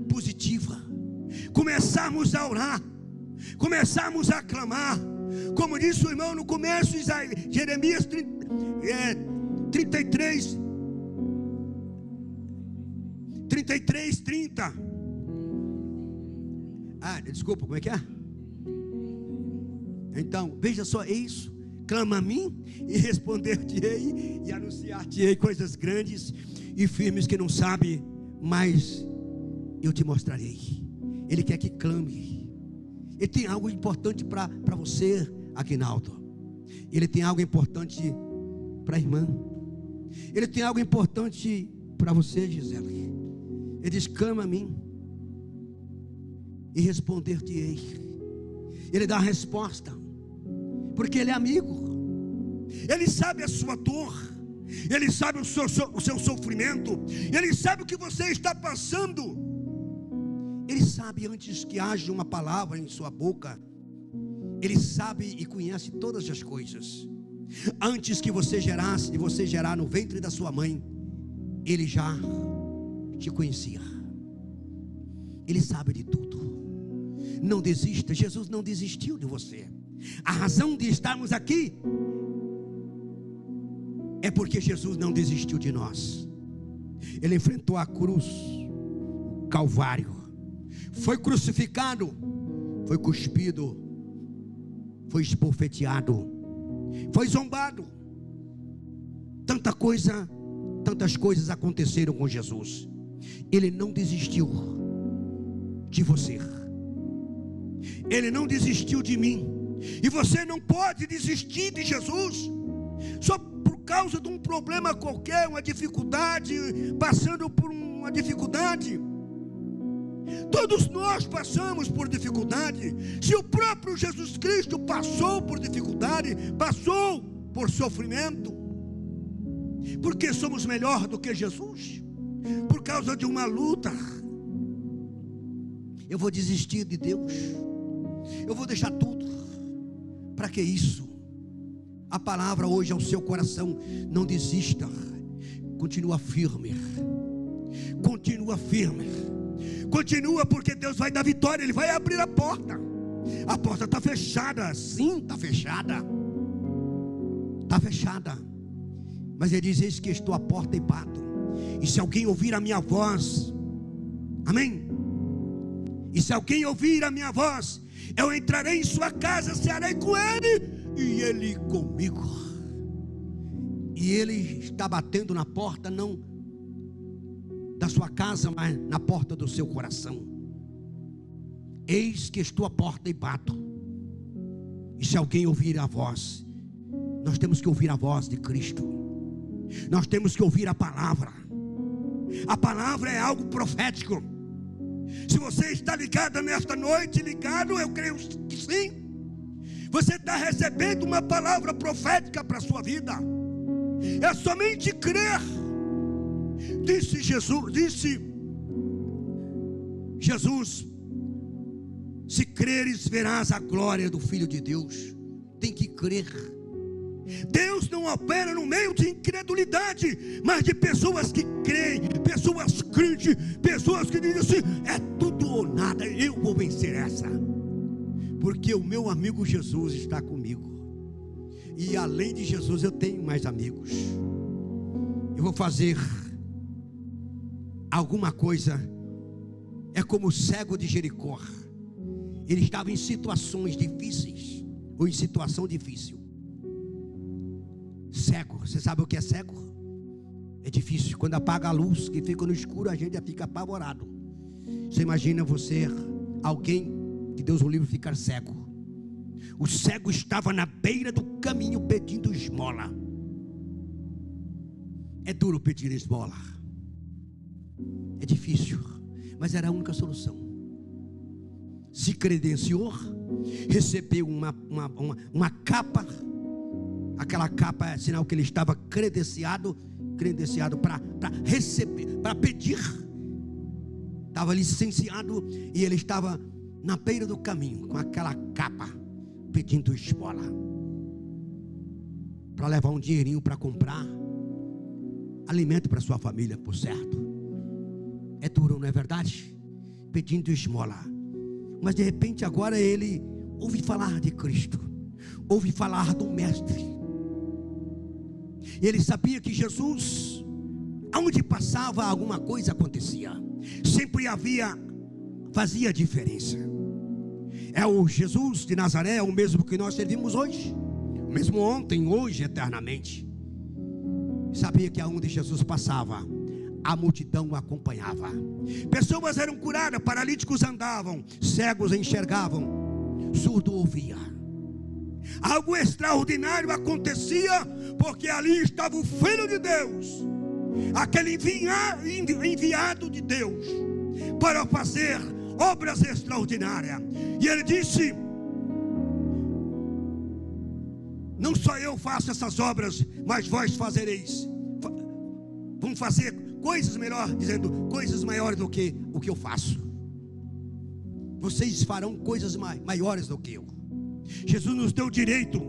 positiva, começarmos a orar, começarmos a clamar, como disse o irmão no começo, Jeremias 33, 30. Desculpa, como é que é? Então, veja só, é isso: clama a mim e responder-te-ei e anunciar-te-ei coisas grandes e firmes que não sabe, mas eu te mostrarei. Ele quer que clame. Ele tem algo importante para você, Aguinaldo. Ele tem algo importante para a irmã. Ele tem algo importante para você, Gisele. Ele diz: clama a mim e responder-te-ei. Ele dá a resposta, porque Ele é amigo. Ele sabe a sua dor, Ele sabe o seu sofrimento, Ele sabe o que você está passando. Ele sabe antes que haja uma palavra em sua boca. Ele sabe e conhece todas as coisas. Antes que você gerasse e você gerar no ventre da sua mãe, Ele já te conhecia. Ele sabe de tudo. Não desista, Jesus não desistiu de você. A razão de estarmos aqui é porque Jesus não desistiu de nós. Ele enfrentou a cruz, o Calvário, foi crucificado, foi cuspido, foi esbofeteado, foi zombado. Tantas coisas aconteceram com Jesus. Ele não desistiu de você. Ele não desistiu de mim. E você não pode desistir de Jesus só por causa de um problema qualquer, uma dificuldade, passando por uma dificuldade. Todos nós passamos por dificuldade. Se o próprio Jesus Cristo passou por dificuldade, passou por sofrimento, porque somos melhor do que Jesus? Por causa de uma luta. Eu vou desistir de Deus? Eu vou deixar tudo? Para que isso? A palavra hoje ao seu coração: não desista, continua firme, continua firme, continua, porque Deus vai dar vitória, Ele vai abrir a porta. A porta está fechada, sim, está fechada, mas Ele diz: eis que estou à porta e bato, e se alguém ouvir a minha voz, amém? E se alguém ouvir a minha voz, eu entrarei em sua casa, cearei com ele, e ele comigo. E Ele está batendo na porta, não da sua casa, mas na porta do seu coração. Eis que estou à porta e bato, e se alguém ouvir a voz, nós temos que ouvir a voz de Cristo, nós temos que ouvir a palavra. A palavra é algo profético. Se você está ligado nesta noite, ligado, eu creio que sim, você está recebendo uma palavra profética para a sua vida. É somente crer. Disse Jesus: se creres, verás a glória do Filho de Deus. Tem que crer. Deus não opera no meio de incredulidade, mas de pessoas que creem, pessoas crentes, pessoas que dizem assim: é tudo ou nada, eu vou vencer essa, porque o meu amigo Jesus está comigo. E além de Jesus eu tenho mais amigos. Eu vou fazer alguma coisa. É como o cego de Jericó. Ele estava em situações difíceis, ou em situação difícil. Cego, você sabe o que é cego? É difícil. Quando apaga a luz, que fica no escuro, a gente já fica apavorado. Você imagina você, alguém que Deus o livre, ficar cego. O cego estava na beira do caminho pedindo esmola. É duro pedir esmola, é difícil, mas era a única solução. Se credenciou, recebeu uma capa. Aquela capa é sinal que ele estava credenciado para receber, para pedir. Estava licenciado, e ele estava na beira do caminho com aquela capa, pedindo esmola, para levar um dinheirinho para comprar alimento para sua família, por certo. É duro, não é verdade? Pedindo esmola. Mas de repente agora ele ouve falar de Cristo, ouve falar do Mestre. Ele sabia que Jesus, aonde passava, alguma coisa acontecia. Sempre fazia diferença. É o Jesus de Nazaré, é o mesmo que nós servimos hoje, o mesmo ontem, hoje, eternamente. Sabia que aonde Jesus passava, a multidão o acompanhava. Pessoas eram curadas, paralíticos andavam, cegos enxergavam, surdo ouvia. Algo extraordinário acontecia, porque ali estava o Filho de Deus, aquele enviado de Deus, para fazer obras extraordinárias. E ele disse: não só eu faço essas obras, mas vós fazereis. Vamos fazer coisas melhores, dizendo, coisas maiores do que o que eu faço. Vocês farão coisas maiores do que eu. Jesus nos deu o direito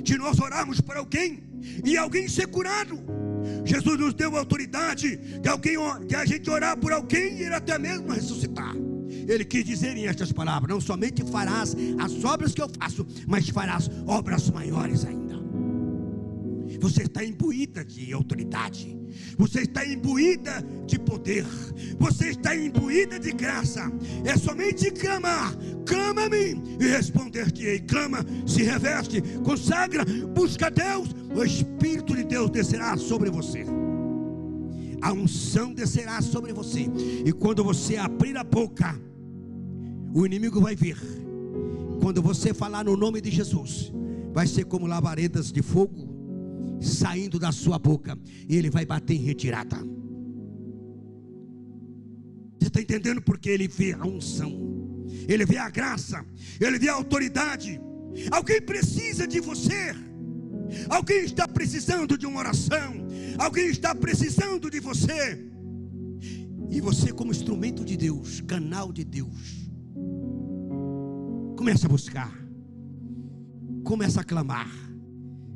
de nós orarmos para alguém e alguém ser curado. Jesus nos deu a autoridade de a gente orar por alguém e ele até mesmo ressuscitar. Ele quis dizer em estas palavras: não somente farás as obras que eu faço, mas farás obras maiores ainda. Você está imbuída de autoridade, você está imbuída de poder, você está imbuída de graça. É somente clamar: clama-me e responder-te-ei. Clama, se reveste, consagra, busca Deus, o Espírito de Deus descerá sobre você, a unção descerá sobre você, e quando você abrir a boca, o inimigo vai vir. Quando você falar no nome de Jesus, vai ser como labaredas de fogo saindo da sua boca, e ele vai bater em retirada. Você está entendendo? Porque ele vê a unção, ele vê a graça, ele vê a autoridade. Alguém precisa de você, alguém está precisando de uma oração, alguém está precisando de você, e você, como instrumento de Deus, canal de Deus, começa a buscar, começa a clamar.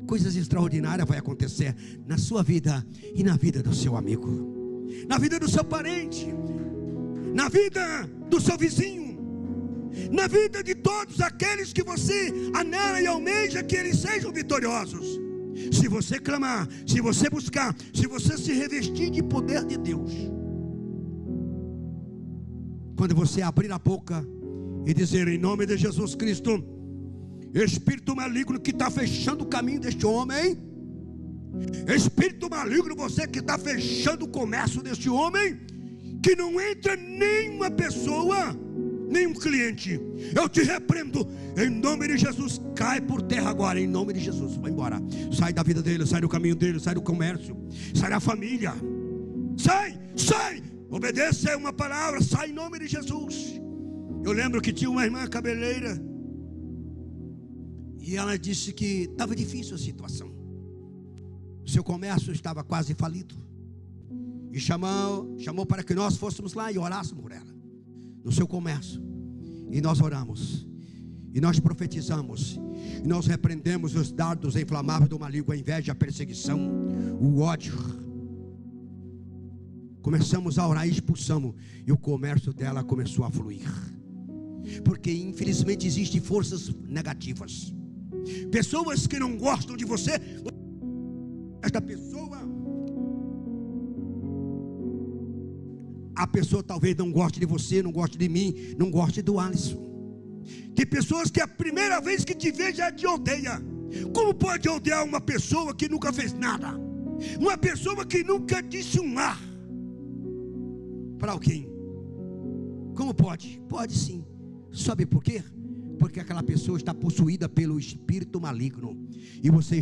Coisas extraordinárias vão acontecer na sua vida e na vida do seu amigo, na vida do seu parente, na vida do seu vizinho, na vida de todos aqueles que você anela e almeja que eles sejam vitoriosos. Se você clamar, se você buscar, se você se revestir de poder de Deus, quando você abrir a boca e dizer: em nome de Jesus Cristo, espírito maligno que está fechando o caminho deste homem, espírito maligno, você que está fechando o comércio deste homem, que não entra nenhuma pessoa, nenhum cliente, eu te repreendo, em nome de Jesus. Cai por terra agora, em nome de Jesus. Vai embora, sai da vida dele, sai do caminho dele, sai do comércio, sai da família, sai, obedeça uma palavra, sai em nome de Jesus. Eu lembro que tinha uma irmã cabeleira, e ela disse que estava difícil a situação, seu comércio estava quase falido, e chamou para que nós fôssemos lá e orássemos por ela, no seu comércio. E nós oramos, e nós profetizamos, e nós repreendemos os dardos inflamáveis do maligno, a inveja, a perseguição, o ódio. Começamos a orar e expulsamos, e o comércio dela começou a fluir, porque infelizmente existem forças negativas, pessoas que não gostam de você. Esta pessoa, a pessoa talvez não goste de você, não goste de mim, não goste do Alisson. Tem pessoas que a primeira vez que te vê já te odeia. Como pode odiar uma pessoa que nunca fez nada? Uma pessoa que nunca disse um ar para alguém? Como pode? Pode sim. Sabe por quê? Porque aquela pessoa está possuída pelo espírito maligno, e você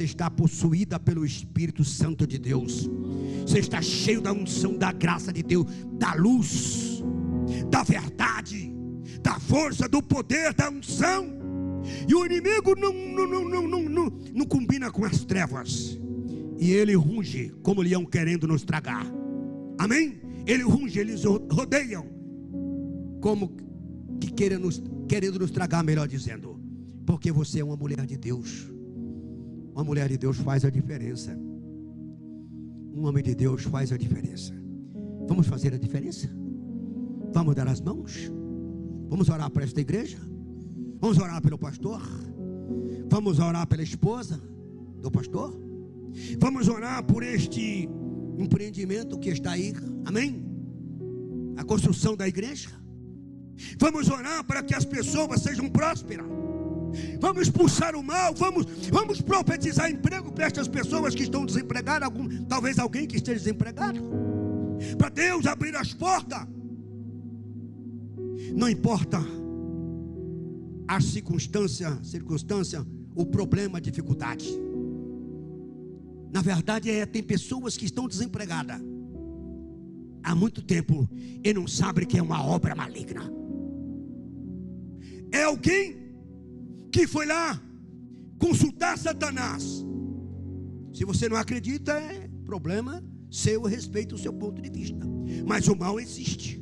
está possuída pelo Espírito Santo de Deus. Você está cheio da unção, da graça de Deus, da luz, da verdade, da força, do poder, da unção. E o inimigo não combina com as trevas, e ele runge como leão querendo nos tragar. Amém? Ele runge, eles rodeiam como que querendo nos tragar, melhor dizendo, porque você é uma mulher de Deus. Uma mulher de Deus faz a diferença. Um homem de Deus faz a diferença. Vamos fazer a diferença? Vamos dar as mãos? Vamos orar para esta igreja? Vamos orar pelo pastor? Vamos orar pela esposa do pastor? Vamos orar por este empreendimento que está aí, amém? A construção da igreja. Vamos orar para que as pessoas sejam prósperas. Vamos expulsar o mal. Vamos profetizar emprego para estas pessoas que estão desempregadas. Talvez alguém que esteja desempregado, para Deus abrir as portas. Não importa a circunstância, o problema, a dificuldade. Na verdade tem pessoas que estão desempregadas há muito tempo e não sabem que é uma obra maligna. É alguém que foi lá consultar Satanás. Se você não acredita, é problema seu, respeito o seu ponto de vista, mas o mal existe.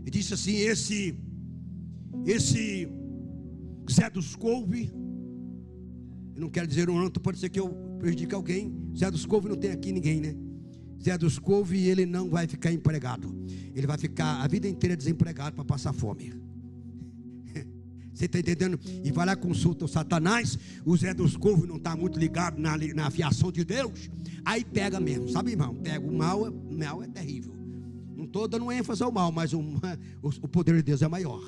E disse assim: esse Zé dos Couve, eu não quero dizer um nome, pode ser que eu prejudique alguém. Zé dos Couve não tem aqui ninguém, né? Zé dos Couve, ele não vai ficar empregado. Ele vai ficar a vida inteira desempregado para passar fome. Você está entendendo? E vai lá, consulta o Satanás. O Zé dos Couve não está muito ligado na afiação de Deus. Aí pega mesmo, sabe, irmão? Pega o mal é terrível. Não estou dando ênfase ao mal, mas o poder de Deus é maior.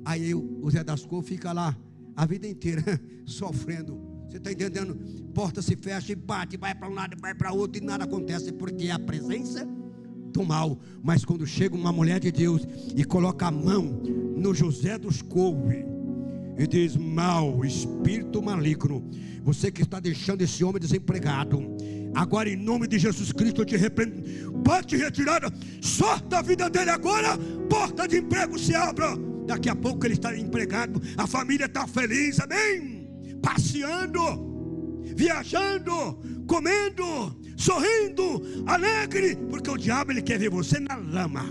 Aí o Zé das Couve fica lá a vida inteira sofrendo. Você está entendendo? Porta se fecha e bate, vai para um lado, vai para outro e nada acontece, porque é a presença do mal. Mas quando chega uma mulher de Deus e coloca a mão no José dos Couve e diz: mal, espírito maligno, você que está deixando esse homem desempregado, agora em nome de Jesus Cristo eu te repreendo, bate retirada, sorta a vida dele agora, porta de emprego se abra. Daqui a pouco ele está empregado, a família está feliz, amém? Passeando, viajando, comendo, sorrindo, alegre, porque o diabo ele quer ver você na lama.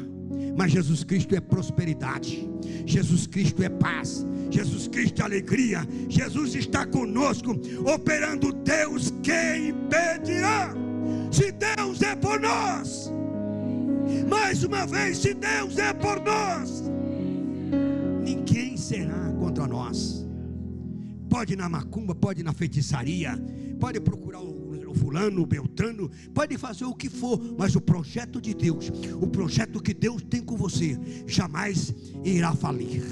Mas Jesus Cristo é prosperidade, Jesus Cristo é paz, Jesus Cristo é alegria. Jesus está conosco, operando. Deus que impedirá? Se Deus é por nós, mais uma vez, se Deus é por nós, ninguém será contra nós. Pode ir na macumba, pode ir na feitiçaria, pode procurar o fulano, o beltrano, pode fazer o que for, mas o projeto de Deus, o projeto que Deus tem com você, jamais irá falir.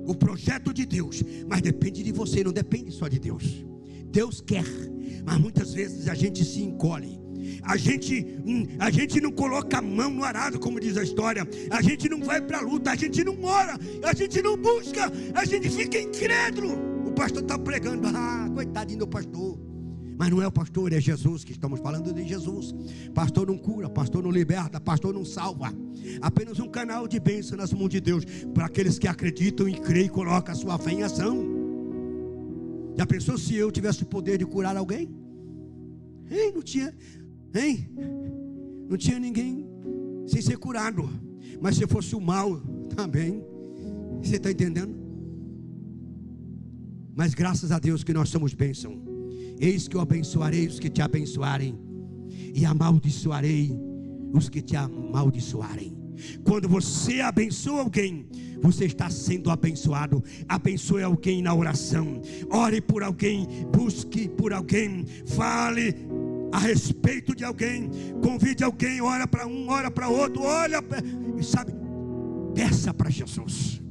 O projeto de Deus, mas depende de você, não depende só de Deus. Deus quer, mas muitas vezes a gente se encolhe. A gente não coloca a mão no arado, como diz a história. A gente não vai para a luta, a gente não ora, a gente não busca, a gente fica incrédulo. O pastor está pregando, coitadinho do pastor. Mas não é o pastor, é Jesus, que estamos falando de Jesus. Pastor não cura, pastor não liberta, pastor não salva. Apenas um canal de bênção nas mãos de Deus, para aqueles que acreditam e creem e colocam a sua fé em ação. Já pensou se eu tivesse o poder de curar alguém? Não tinha... não tinha ninguém sem ser curado. Mas se fosse o mal também, você está entendendo? Mas graças a Deus que nós somos bênção. Eis que eu abençoarei os que te abençoarem, e amaldiçoarei os que te amaldiçoarem. Quando você abençoa alguém, você está sendo abençoado. Abençoe alguém na oração, ore por alguém, busque por alguém, fale a respeito de alguém, convide alguém, ora para um, ora para outro, olha, sabe, peça para Jesus.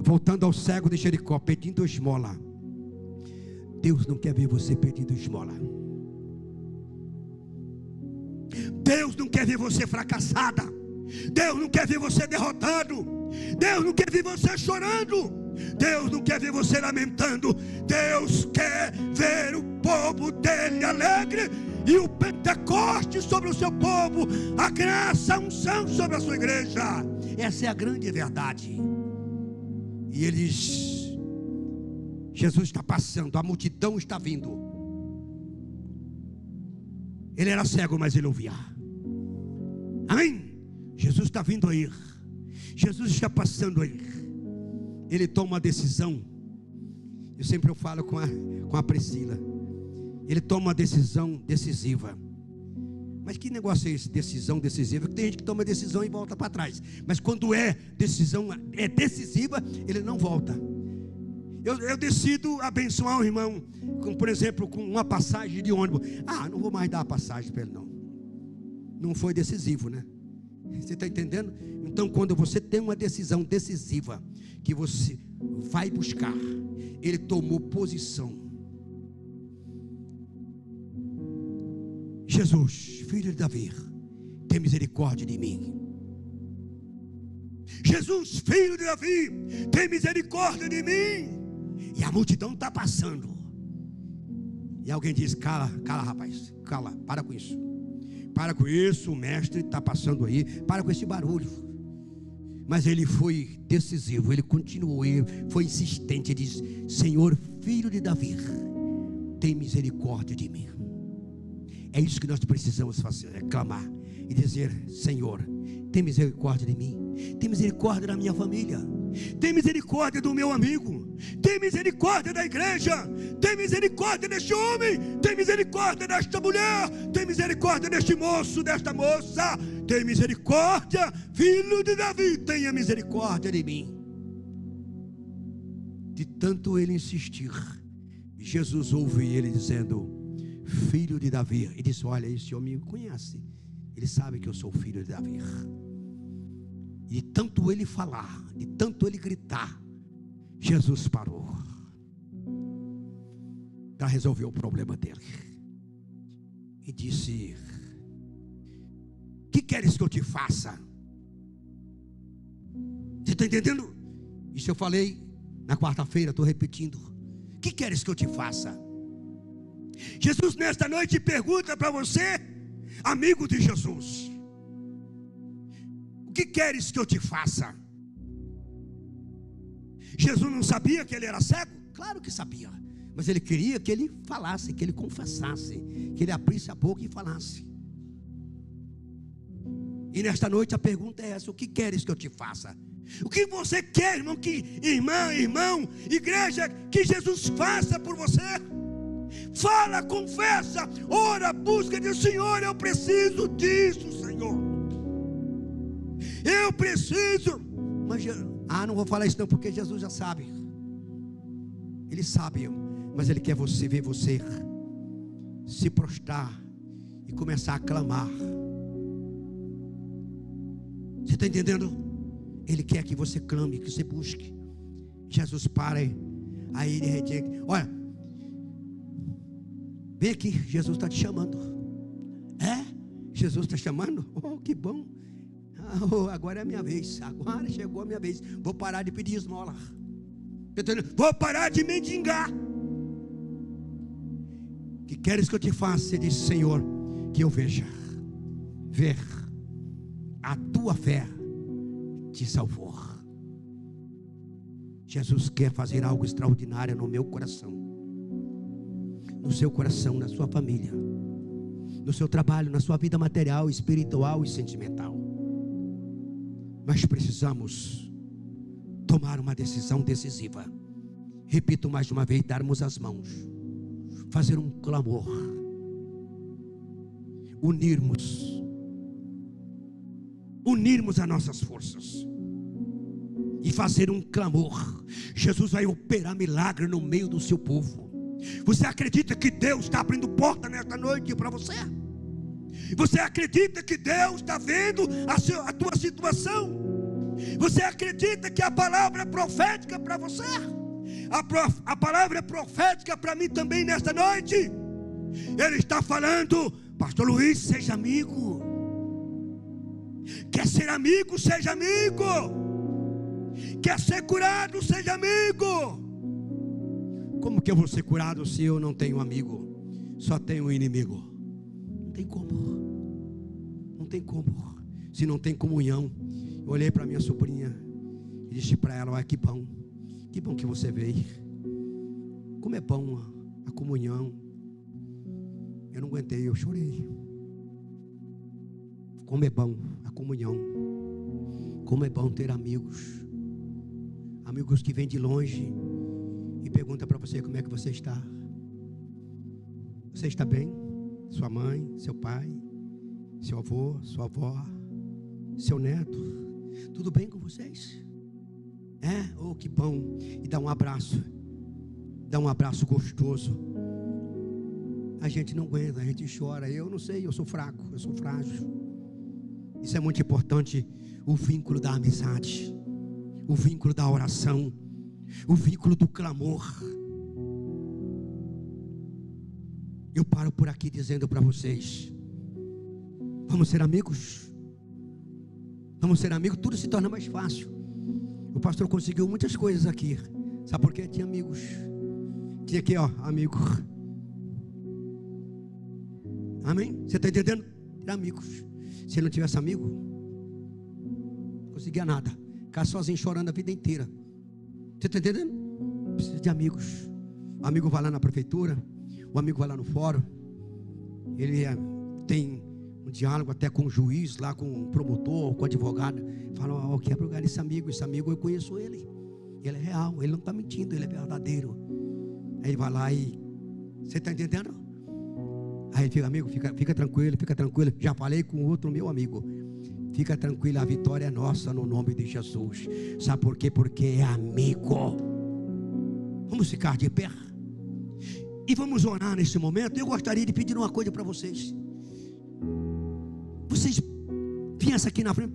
Voltando ao cego de Jericó, pedindo esmola. Deus não quer ver você pedindo esmola. Deus não quer ver você fracassada. Deus não quer ver você derrotado. Deus não quer ver você chorando. Deus não quer ver você lamentando. Deus quer ver o povo dele alegre, e o Pentecoste sobre o seu povo, a graça, a unção sobre a sua igreja. Essa é a grande verdade. E eles... Jesus está passando, a multidão está vindo. Ele era cego, mas ele ouvia. Amém? Jesus está vindo aí. Jesus está passando aí. Ele toma uma decisão. Eu sempre falo com a Priscila. Ele toma uma decisão decisiva. Mas que negócio é esse, decisão decisiva? Tem gente que toma decisão e volta para trás. Mas quando decisão é decisiva, ele não volta. Eu decido abençoar o irmão, por exemplo, com uma passagem de ônibus. Não vou mais dar a passagem para ele, não. Não foi decisivo, né? Você está entendendo? Então, quando você tem uma decisão decisiva, que você vai buscar, ele tomou posição. Jesus, filho de Davi, tem misericórdia de mim. Jesus, filho de Davi, tem misericórdia de mim. E a multidão está passando. E alguém diz: cala, rapaz, cala, para com isso. Para com isso, o mestre está passando aí. Para com esse barulho. Mas ele foi decisivo, ele continuou, ele foi insistente. Ele diz: Senhor, filho de Davi, tem misericórdia de mim. É isso que nós precisamos fazer, é clamar e dizer: Senhor, tem misericórdia de mim, tem misericórdia da minha família, Tem misericórdia do meu amigo. Tem misericórdia da igreja. Tem misericórdia deste homem. Tem misericórdia desta mulher. Tem misericórdia deste moço, desta moça. Tem misericórdia, filho de Davi, tenha misericórdia de mim. De tanto ele insistir, Jesus ouve ele dizendo: filho de Davi. E disse: olha, esse homem me conhece, ele sabe que eu sou filho de Davi. E de tanto ele falar, de tanto ele gritar, Jesus parou para resolver o problema dele. E disse: que queres que eu te faça? Você está entendendo? Isso eu falei na quarta-feira, estou repetindo. O que queres que eu te faça? Jesus nesta noite pergunta para você, amigo de Jesus: o que queres que eu te faça? Jesus não sabia que ele era cego? Claro que sabia, mas ele queria que ele falasse, que ele confessasse, que ele abrisse a boca e falasse. E nesta noite a pergunta é essa: o que queres que eu te faça? O que você quer, irmão, irmão, igreja, que Jesus faça por você? Fala, confessa, ora, busca, diz: Senhor, eu preciso disso, Senhor. Eu preciso. Mas, não vou falar isso não, porque Jesus já sabe. Ele sabe, mas Ele quer ver você se prostrar e começar a clamar. Você está entendendo? Ele quer que você clame, que você busque. Jesus para aí ele retira: olha, vem aqui, Jesus está te chamando. É? Jesus está chamando? Oh, que bom. Agora é a minha vez. Agora chegou a minha vez. Vou parar de pedir esmola. Vou parar de mendigar. Que queres que eu te faça? Ele disse: Senhor, que eu veja. Ver a tua fé te salvou. Jesus quer fazer algo extraordinário no meu coração, no seu coração, na sua família, no seu trabalho, na sua vida material, espiritual e sentimental. Mas precisamos tomar uma decisão decisiva. Repito mais uma vez: darmos as mãos, fazer um clamor, unirmos as nossas forças e fazer um clamor. Jesus vai operar milagre no meio do seu povo. Você acredita que Deus está abrindo porta nesta noite para você? Você acredita que Deus está vendo a tua situação? Você acredita que a palavra é profética para você? A palavra é profética para mim também nesta noite. Ele está falando: Pastor Luiz, seja amigo. Quer ser amigo? Seja amigo. Quer ser curado? Seja amigo. Como que eu vou ser curado se eu não tenho amigo? Só tenho um inimigo. Não tem como. Não tem como. Se não tem comunhão. Eu olhei para minha sobrinha e disse para ela: olha, que bom que você veio. Como é bom a comunhão. Eu não aguentei, eu chorei. Como é bom a comunhão. Como é bom ter amigos. Amigos que vêm de longe e perguntam para você: como é que você está? Você está bem? Sua mãe, seu pai, seu avô, sua avó, seu neto, tudo bem com vocês? É? Oh, que bom. E dá um abraço gostoso. A gente não aguenta, a gente chora. Eu não sei, eu sou fraco, eu sou frágil. Isso é muito importante. O vínculo da amizade, o vínculo da oração, o vínculo do clamor. Eu paro por aqui dizendo para vocês: vamos ser amigos. Vamos ser amigos, tudo se torna mais fácil. O pastor conseguiu muitas coisas aqui. Sabe por quê? Tinha amigos. Tinha aqui, ó, amigo. Amém? Você está entendendo? Ter amigos. Se não tivesse amigo, não conseguia nada. Ficar sozinho chorando a vida inteira. Você está entendendo? Precisa de amigos. O amigo vai lá na prefeitura, o amigo vai lá no fórum. Ele tem um diálogo até com o juiz, lá com o promotor, com o advogado. Fala, ó, quebra o lugar desse amigo. Esse amigo eu conheço ele. Ele é real, ele não está mentindo, ele é verdadeiro. Aí ele vai lá e... Você está entendendo? Aí ele fica, amigo, fica tranquilo, fica tranquilo. Já falei com outro meu amigo. Fica tranquilo, a vitória é nossa no nome de Jesus. Sabe por quê? Porque é amigo. Vamos ficar de pé e vamos orar nesse momento. Eu gostaria de pedir uma coisa para vocês. Vocês pensam aqui na frente.